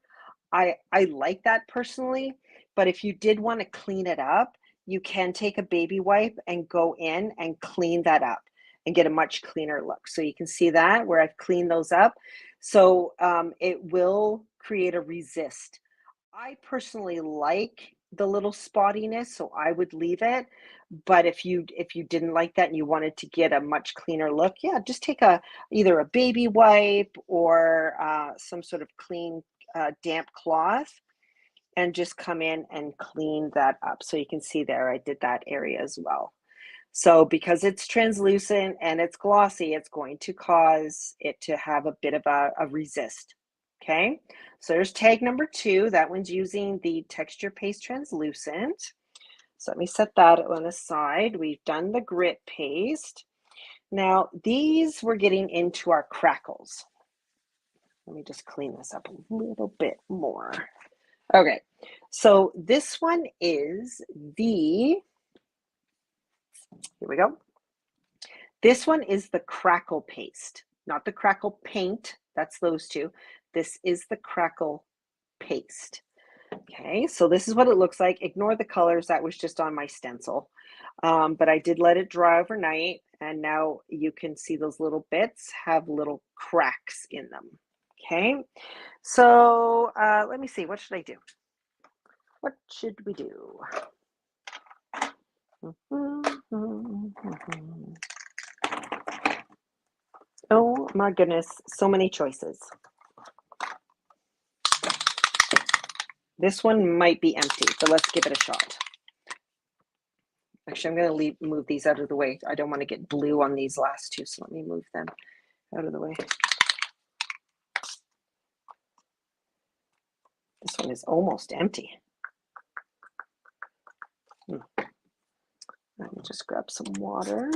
I like that personally, but if you did want to clean it up, you can take a baby wipe and go in and clean that up and get a much cleaner look. So you can see that where I've cleaned those up. So it will create a resist. I personally like the little spottiness, so I would leave it. But if you didn't like that and you wanted to get a much cleaner look, yeah, just take either a baby wipe or some sort of clean damp cloth and just come in and clean that up. So you can see there, I did that area as well. So because it's translucent and it's glossy, it's going to cause it to have a bit of a resist. Okay, so there's tag number 2. That one's using the Texture Paste Translucent. So let me set that on aside. We've done the grit paste. Now these we're getting into our crackles. Let me just clean this up a little bit more. Okay, so this one is here we go. This one is the Crackle Paste, not the Crackle Paint. That's those two. This is the Crackle Paste. Okay, so this is what it looks like. Ignore the colors. That was just on my stencil. But I did let it dry overnight, and now you can see those little bits have little cracks in them. Okay, so let me see. What should I do? What should we do? Oh my goodness, so many choices. This one might be empty, but let's give it a shot. Actually, I'm going to move these out of the way. I don't want to get blue on these last two, so let me move them out of the way. This one is almost empty. Let me just grab some water.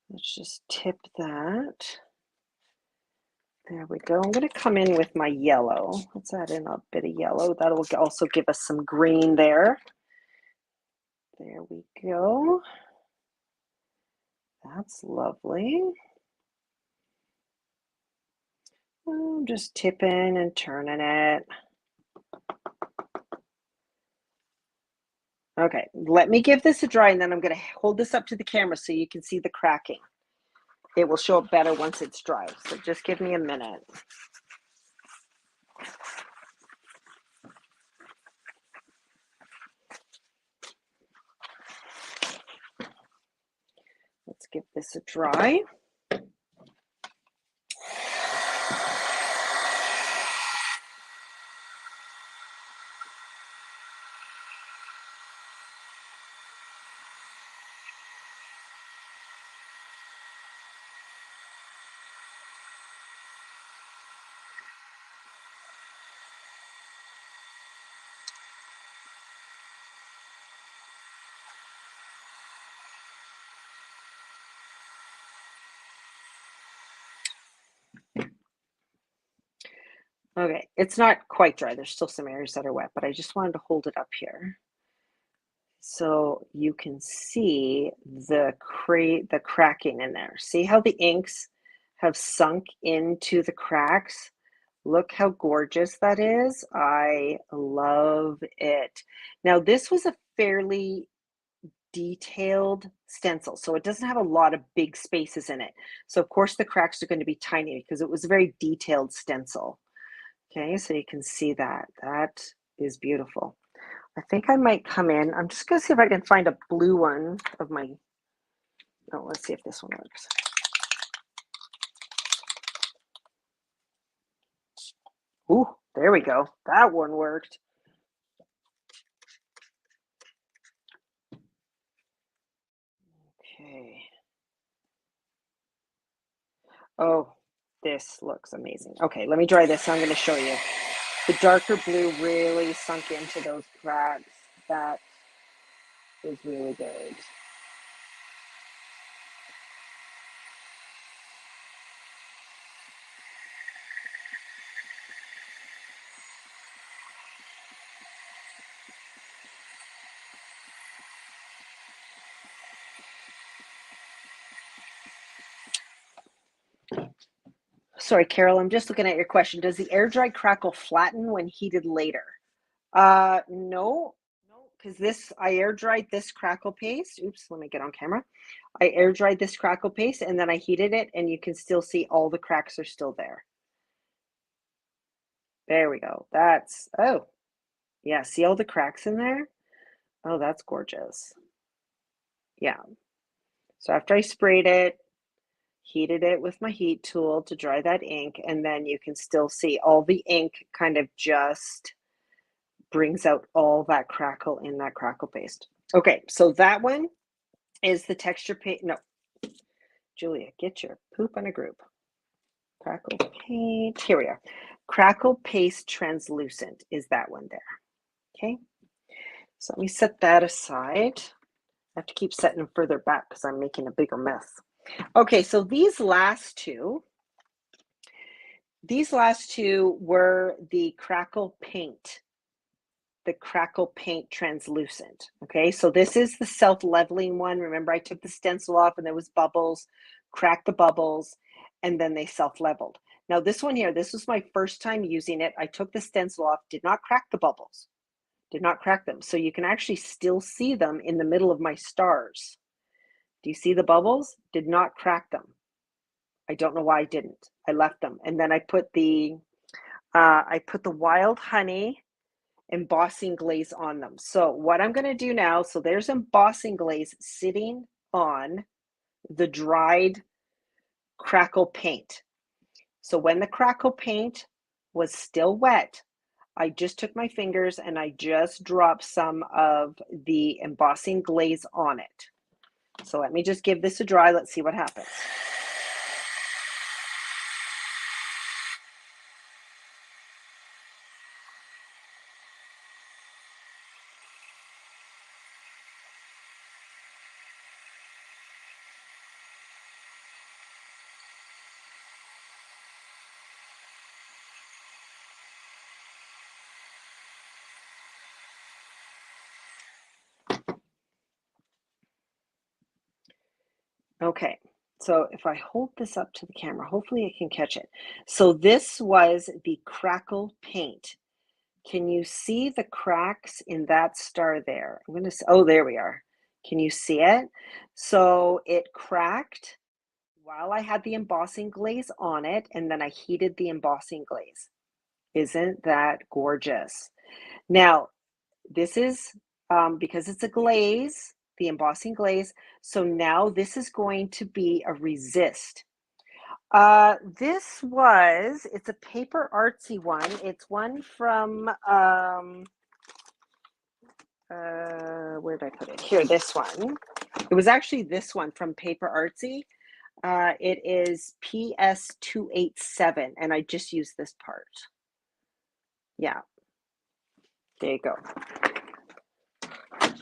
Let's just tip that. There we go. I'm going to come in with my yellow. Let's add in a bit of yellow. That'll also give us some green there. There we go. That's lovely. I'm just tipping and turning it. Okay, let me give this a dry, and then I'm going to hold this up to the camera so you can see the cracking. It will show up better once it's dry, so just give me a minute. Let's give this a dry. Okay, it's not quite dry. There's still some areas that are wet, but I just wanted to hold it up here so you can see the cracking in there. See how the inks have sunk into the cracks? Look how gorgeous that is. I love it. Now, this was a fairly detailed stencil, so it doesn't have a lot of big spaces in it. So of course the cracks are going to be tiny because it was a very detailed stencil. Okay, so you can see that. That is beautiful. I think I might come in. I'm just going to see if I can find a blue one of my, oh, let's see if this one works. Ooh, there we go. That one worked. Okay. Oh, this looks amazing. Okay, let me dry this. I'm going to show you. The darker blue really sunk into those cracks. That is really good. Sorry, Carol, I'm just looking at your question. Does the air dry crackle flatten when heated later? No, because I air dried this crackle paste. Oops, let me get on camera. I air dried this crackle paste and then I heated it, and you can still see all the cracks are still there. There we go. That's, oh, yeah, see all the cracks in there? Oh, that's gorgeous. Yeah. So after I sprayed it, heated it with my heat tool to dry that ink, and then you can still see all the ink kind of just brings out all that crackle in that crackle paste. Okay, so that one is the texture paint. No, Julia, get your poop in a group. Crackle paint. Here we are. Crackle Paste Translucent is that one there. Okay, so let me set that aside. I have to keep setting them further back because I'm making a bigger mess. Okay, so these last two were the Crackle Paint. The Crackle Paint Translucent. Okay, so this is the self-leveling one. Remember, I took the stencil off and there was bubbles, cracked the bubbles, and then they self-leveled. Now this one here, this was my first time using it. I took the stencil off, did not crack the bubbles, did not crack them. So you can actually still see them in the middle of my stars. Do you see the bubbles? Did not crack them. I don't know why I didn't. I left them. And then I put the wild honey embossing glaze on them. So what I'm going to do now, so there's embossing glaze sitting on the dried crackle paint. So when the crackle paint was still wet, I just took my fingers and I just dropped some of the embossing glaze on it. So let me just give this a dry. Let's see what happens. Okay, so if I hold this up to the camera, hopefully it can catch it. So this was the Crackle Paint. Can you see the cracks in that star there? I'm gonna, oh, there we are. Can you see it? So it cracked while I had the embossing glaze on it, and then I heated the embossing glaze. Isn't that gorgeous? Now, this is because it's a glaze, the embossing glaze. So now this is going to be a resist. It's a paper artsy one. It's one from, where did I put it? Here, this one. It was actually this one from Paper Artsy. It is PS287, and I just used this part. Yeah, there you go.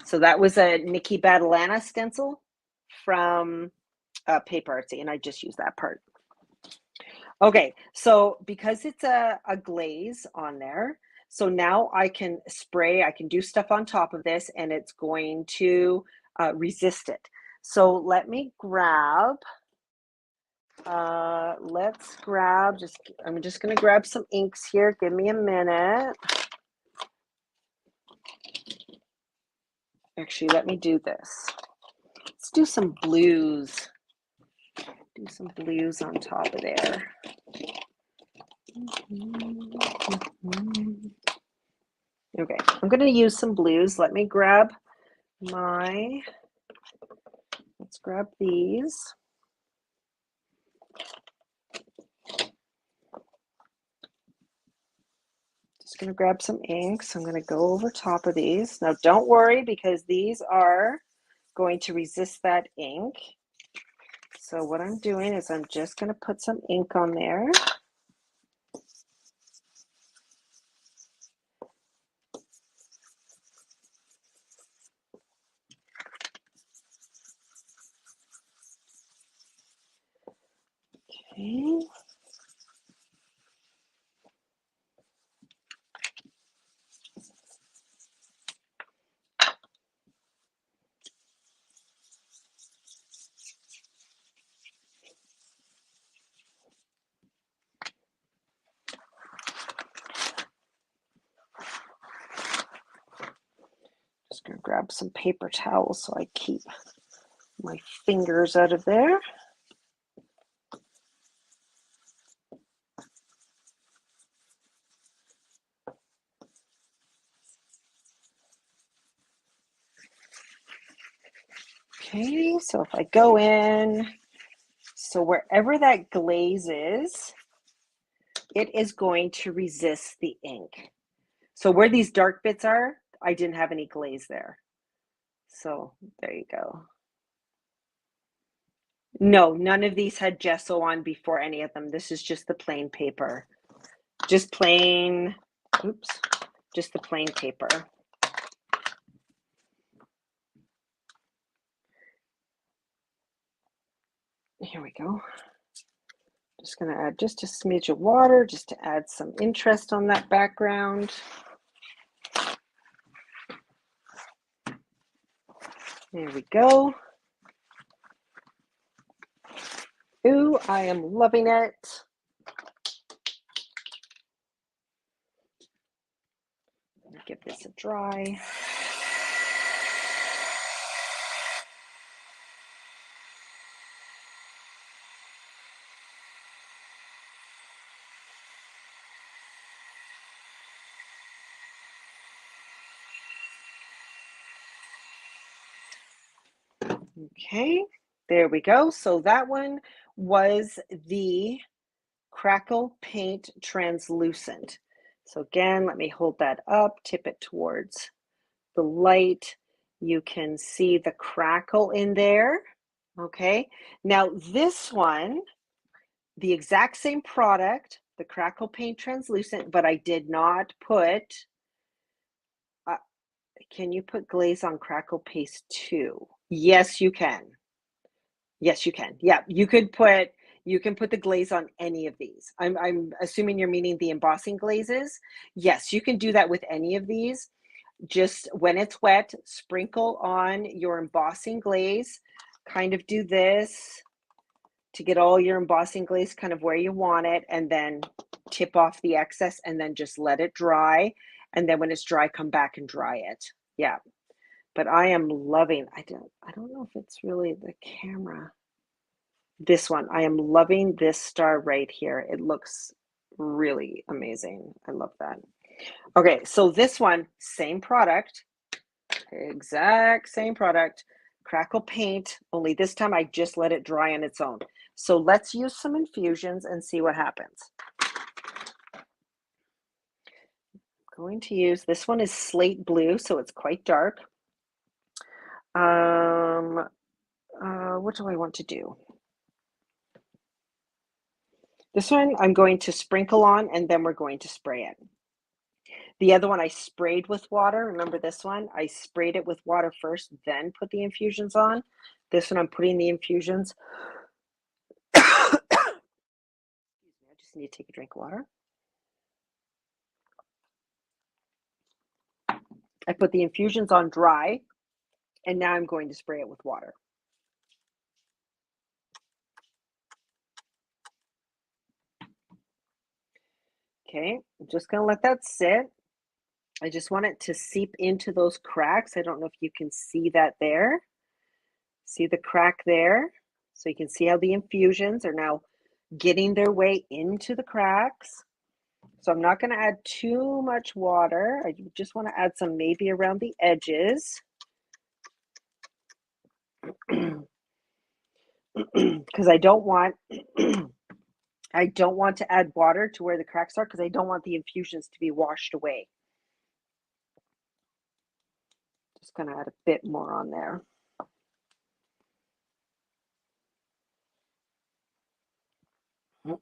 So that was a Nikki Badalana stencil from Paper Artsy, and I just used that part. Okay, so because it's a glaze on there, so now I can spray, I can do stuff on top of this, and it's going to resist it. So let me grab, let's grab, I'm just gonna grab some inks here. Give me a minute. Actually, let me do this. Let's do some blues. Do some blues on top of there. Okay, I'm going to use some blues. Let me grab let's grab these. Just going to grab some inks. I'm going to go over top of these. Now, don't worry, because these are going to resist that ink. So what I'm doing is I'm just going to put some ink on there. Okay. Just going to grab some paper towels so I keep my fingers out of there. Okay, so if I go in, so wherever that glaze is, it is going to resist the ink. So where these dark bits are, I didn't have any glaze there. So there you go. No, none of these had gesso on before any of them. This is just the plain paper. Just plain, oops, just the plain paper. Here we go. Just gonna add just a smidge of water just to add some interest on that background. There we go. Ooh, I am loving it. Let me give this a dry. Okay, there we go. So that one was the Crackle Paint Translucent. So again, let me hold that up, tip it towards the light. You can see the crackle in there. Okay, now this one, the exact same product, the Crackle Paint Translucent, but I did not put, can you put glaze on Crackle Paste too? Yes, you can. Yes, you can. Yeah, you can put the glaze on any of these. I'm assuming you're meaning the embossing glazes. Yes, you can do that with any of these. Just when it's wet, sprinkle on your embossing glaze. kind of do this to get all your embossing glaze kind of where you want it, and then tip off the excess and then just let it dry. And then when it's dry, come back and dry it. Yeah. But I am loving, I don't know if it's really the camera. This one, I am loving this star right here. It looks really amazing. I love that. Okay, so this one, same product, exact same product, Crackle Paint, only this time I just let it dry on its own. So let's use some infusions and see what happens. I'm going to use, this one is slate blue, so it's quite dark. What do I want to do? This one I'm going to sprinkle on, and then we're going to spray it. The other one I sprayed with water. Remember this one? I sprayed it with water first, then put the infusions on. This one I'm putting the infusions. Excuse me, I just need to take a drink of water. I put the infusions on dry, and now I'm going to spray it with water. Okay, I'm just going to let that sit. I just want it to seep into those cracks. I don't know if you can see that there. See the crack there? So you can see how the infusions are now getting their way into the cracks. So I'm not going to add too much water. I just want to add some maybe around the edges. Because I don't want I don't want to add water to where the cracks are, because I don't want the infusions to be washed away. Just going to add a bit more on there. Okay,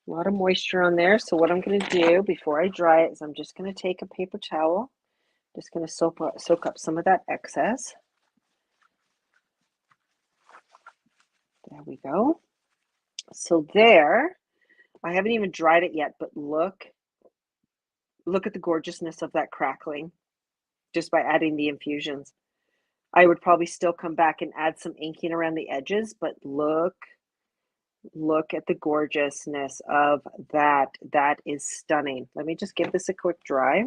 a lot of moisture on there. So what I'm going to do before I dry it is I'm just going to take a paper towel, just going to soak up some of that excess. There we go. So there, I haven't even dried it yet, but look at the gorgeousness of that crackling just by adding the infusions. I would probably still come back and add some inking around the edges, but look at the gorgeousness of that. That is stunning. Let me just give this a quick dry.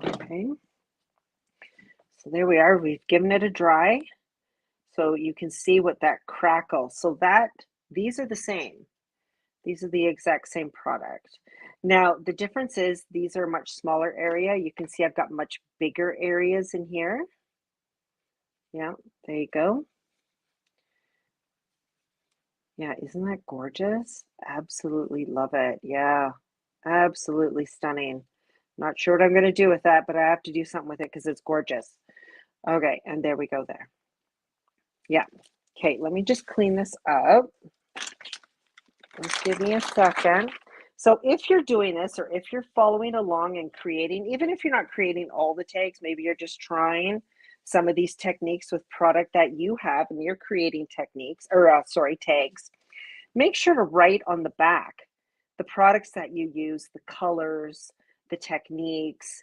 Okay, so there we are. We've given it a dry, so you can see what that crackle. So that these are the same. These are the exact same product. Now the difference is these are a much smaller area. You can see I've got much bigger areas in here. Yeah, there you go. Yeah, isn't that gorgeous? Absolutely love it. Yeah, absolutely stunning. Not sure what I'm going to do with that, but I have to do something with it because it's gorgeous. Okay, and there we go there. Yeah. Okay, let me just clean this up. Just give me a second. So if you're doing this, or if you're following along and creating, even if you're not creating all the tags, maybe you're just trying some of these techniques with product that you have and you're creating techniques, or tags, make sure to write on the back the products that you use, the colors, the techniques.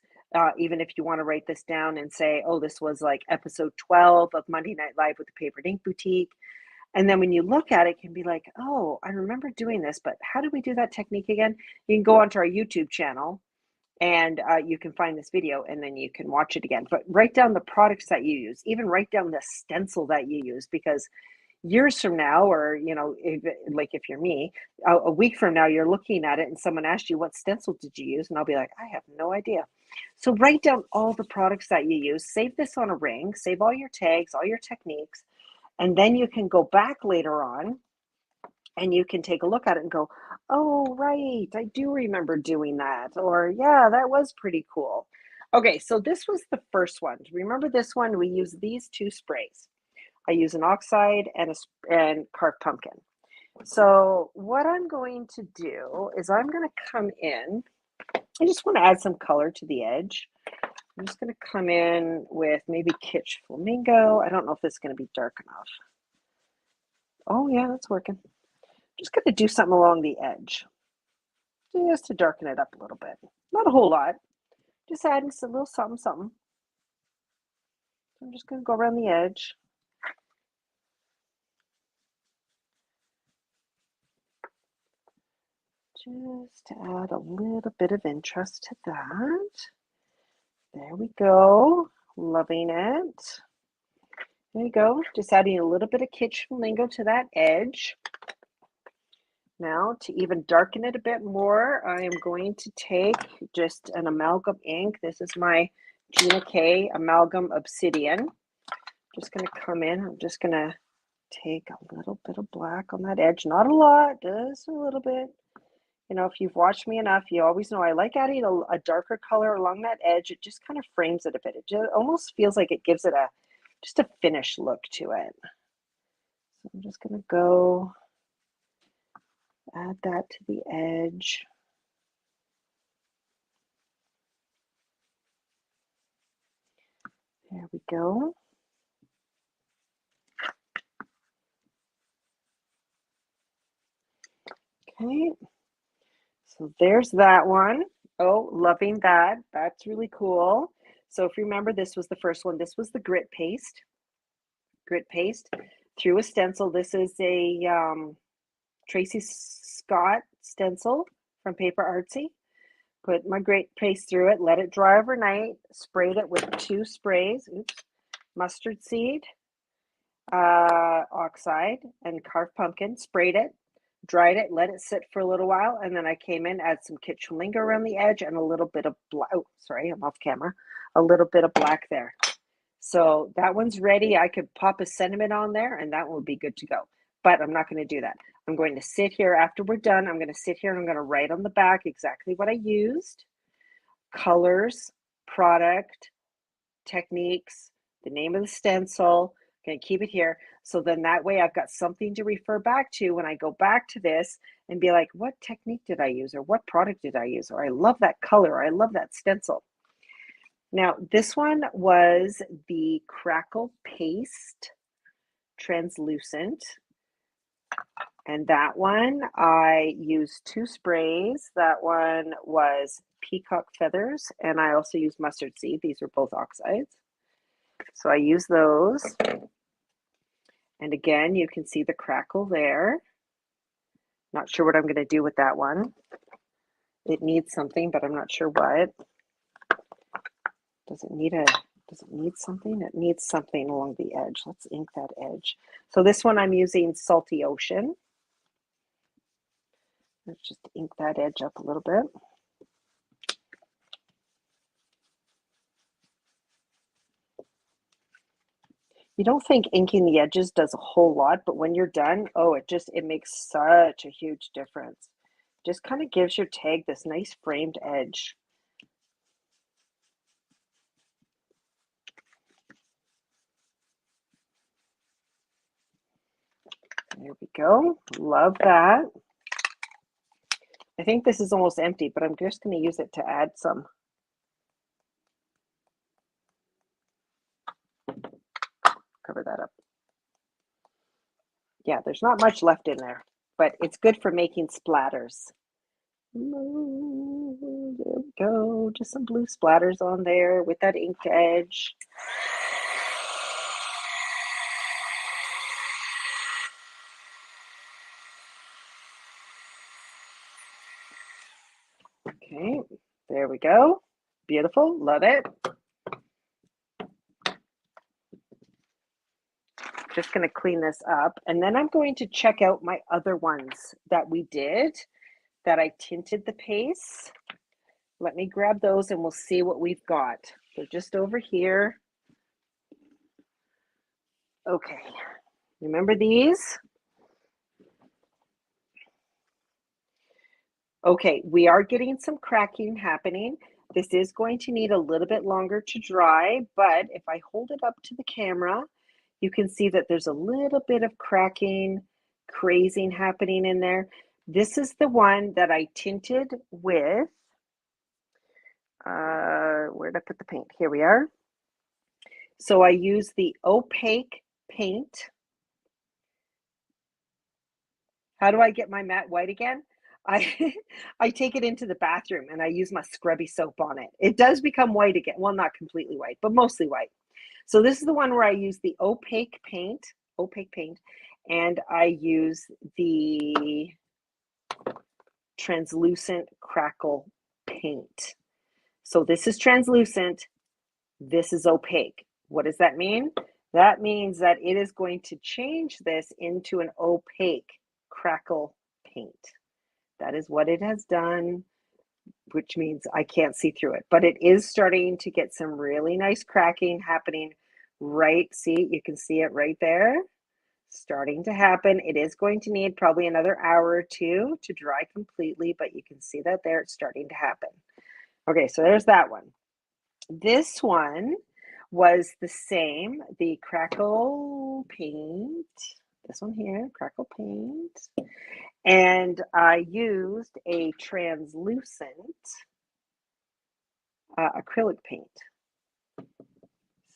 Even if you want to write this down and say, oh, this was like episode 12 of Monday Night Live with the Paper and Ink Boutique. And then when you look at it, it can be like, oh, I remember doing this, but how did we do that technique again? You can go onto our YouTube channel and you can find this video and then you can watch it again. But write down the products that you use, even write down the stencil that you use, because years from now, or if you're me, a week from now, you're looking at it and someone asked you, what stencil did you use? And I'll be like, I have no idea. So write down all the products that you use. Save this on a ring. Save all your tags, all your techniques. And then you can go back later on and you can take a look at it and go, oh, right, I do remember doing that. Or, yeah, that was pretty cool. Okay, so this was the first one. Remember this one? We use these two sprays. I use an oxide and carved pumpkin. So what I'm going to do is I'm going to come in. I just want to add some color to the edge. I'm just going to come in with maybe Kitsch Flamingo. I don't know if this is going to be dark enough. Oh, yeah, that's working. Just going to do something along the edge just to darken it up a little bit. Not a whole lot. Just adding a little something, something. I'm just going to go around the edge. Just to add a little bit of interest to that. There we go. Loving it. There you go. Just adding a little bit of Kitsch Flamingo to that edge. Now, to even darken it a bit more, I am going to take just an amalgam ink. This is my Gina K Amalgam Obsidian. Just going to come in. I'm just going to take a little bit of black on that edge. Not a lot, just a little bit. You know, if you've watched me enough, you always know I like adding a darker color along that edge. It just kind of frames it a bit. It just almost feels like it gives it just a finished look to it. So I'm just going to go add that to the edge. There we go. Okay, so there's that one. Oh, loving that. That's really cool. So if you remember, this was the first one. This was the grit paste. Grit paste through a stencil. This is a Tracy Scott stencil from Paper Artsy. Put my grit paste through it, let it dry overnight, sprayed it with two sprays, mustard seed, oxide, and carved pumpkin, sprayed it, dried it, let it sit for a little while, and then I came in, add some Kitsch Flamingo around the edge and a little bit of black. Oh, sorry, I'm off camera. A little bit of black there. So that one's ready. I could pop a sentiment on there and that will be good to go. But I'm not going to do that. I'm going to sit here after we're done. I'm going to sit here and I'm going to write on the back exactly what I used. Colors, product, techniques, the name of the stencil. I'm going to keep it here. So then that way I've got something to refer back to when I go back to this and be like, what technique did I use? Or what product did I use? Or I love that color. Or I love that stencil. Now, this one was the Crackle Paste Translucent. And that one, I used two sprays. That one was Peacock Feathers, and I also used Mustard Seed. These are both oxides. So I use those. And again, you can see the crackle there. Not sure what I'm going to do with that one. It needs something, but I'm not sure what. Does it need something? It needs something along the edge. Let's ink that edge. So this one I'm using Salty Ocean. Let's just ink that edge up a little bit. You don't think inking the edges does a whole lot, but when you're done, oh, it makes such a huge difference. Just kind of gives your tag this nice framed edge. There we go. Love that. I think this is almost empty, but I'm just going to use it to add some. Cover that up. Yeah, there's not much left in there, but it's good for making splatters. There we go. Just some blue splatters on there with that inked edge. Okay, there we go. Beautiful, love it. Just going to clean this up, and then I'm going to check out my other ones that we did, that I tinted the paste. Let me grab those and we'll see what we've got. They're just over here. Okay, remember these? Okay, we are getting some cracking happening. This is going to need a little bit longer to dry, but if I hold it up to the camera, you can see that there's a little bit of cracking, crazing happening in there. This is the one that I tinted with, where did I put the paint? Here we are. So I use the opaque paint. How do I get my matte white again? I I take it into the bathroom and I use my scrubby soap on it. It does become white again. Well, not completely white, but mostly white. So this is the one where I use the opaque paint, and I use the translucent crackle paint. So this is translucent, this is opaque. What does that mean? That means that it is going to change this into an opaque crackle paint. That is what it has done, which means I can't see through it. But it is starting to get some really nice cracking happening right. See, you can see it right there. Starting to happen. It is going to need probably another hour or two to dry completely, but you can see that there, it's starting to happen. Okay, so there's that one. This one was the same, the Crackle Paint. This one here, Crackle Paint. And I used a translucent acrylic paint.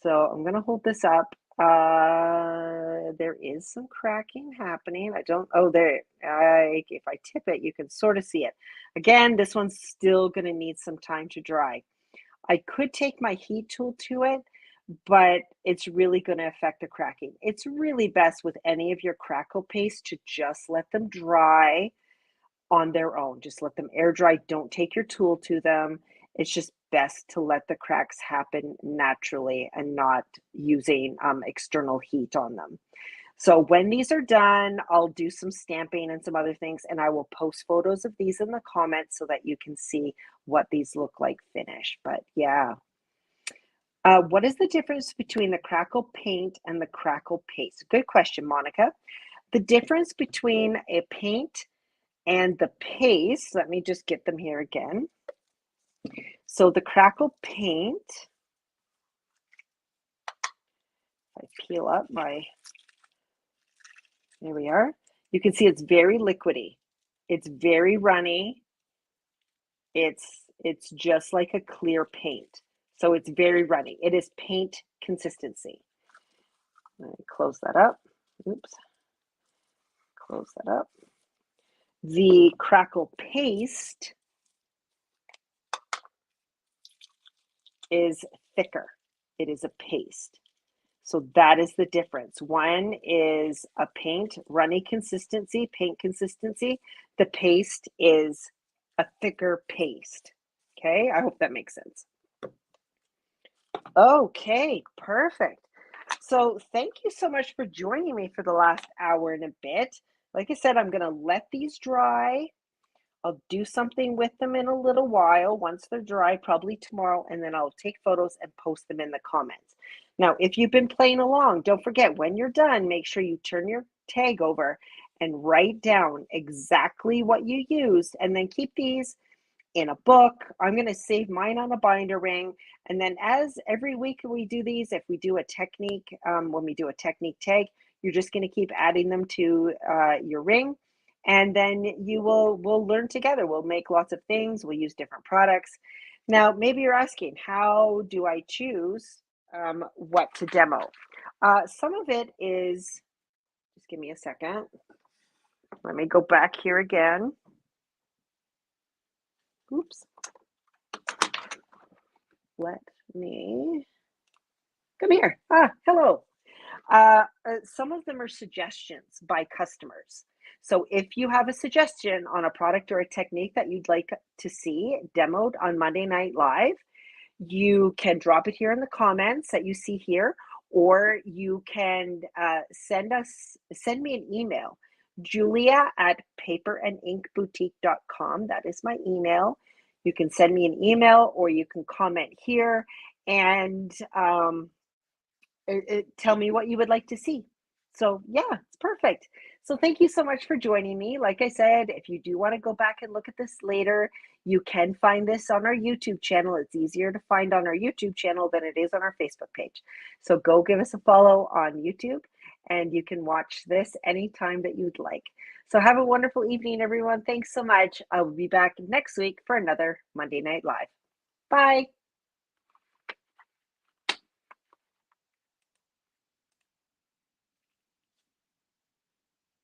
So I'm going to hold this up. There is some cracking happening. I don't, oh, there, if I tip it, you can sort of see it. Again, this one's still going to need some time to dry. I could take my heat tool to it, but it's really going to affect the cracking. It's really best with any of your crackle paste to just let them dry on their own. Just let them air dry. Don't take your tool to them. It's just best to let the cracks happen naturally and not using external heat on them. So when these are done, I'll do some stamping and some other things, and I will post photos of these in the comments so that you can see what these look like finished. But yeah. What is the difference between the Crackle Paint and the Crackle Paste? Good question, Monica. The difference between a paint and the paste, let me just get them here again. So the Crackle Paint, if I peel up my, there we are. You can see it's very liquidy. It's very runny. It's just like a clear paint. So it's very runny. It is paint consistency. Let me close that up. Oops. Close that up. The Crackle Paste is thicker. It is a paste. So that is the difference. One is a paint, runny consistency, paint consistency. The paste is a thicker paste. Okay, I hope that makes sense. Okay, perfect. So thank you so much for joining me for the last hour and a bit. Like I said, I'm going to let these dry. I'll do something with them in a little while once they're dry, probably tomorrow, and then I'll take photos and post them in the comments. Now, if you've been playing along, don't forget when you're done, make sure you turn your tag over and write down exactly what you used, and then keep these in a book. I'm going to save mine on a binder ring. And then as every week we do these, if we do a technique, when we do a technique tag, you're just going to keep adding them to your ring. And then we'll learn together. We'll make lots of things. We'll use different products. Now, maybe you're asking, how do I choose what to demo? Some of it is, just give me a second. Let me go back here again. Oops. Let me come here. Hello. Some of them are suggestions by customers. So if you have a suggestion on a product or a technique that you'd like to see demoed on Monday Night Live, you can drop it here in the comments that you see here, or you can send me an email, Julia@paperandinkboutique.com. That is my email. You can send me an email or you can comment here and tell me what you would like to see. So, yeah, it's perfect. So, thank you so much for joining me. Like I said, if you do want to go back and look at this later, you can find this on our YouTube channel. It's easier to find on our YouTube channel than it is on our Facebook page. So, go give us a follow on YouTube and you can watch this anytime that you'd like. So, have a wonderful evening, everyone. Thanks so much. I will be back next week for another Monday Night Live. Bye.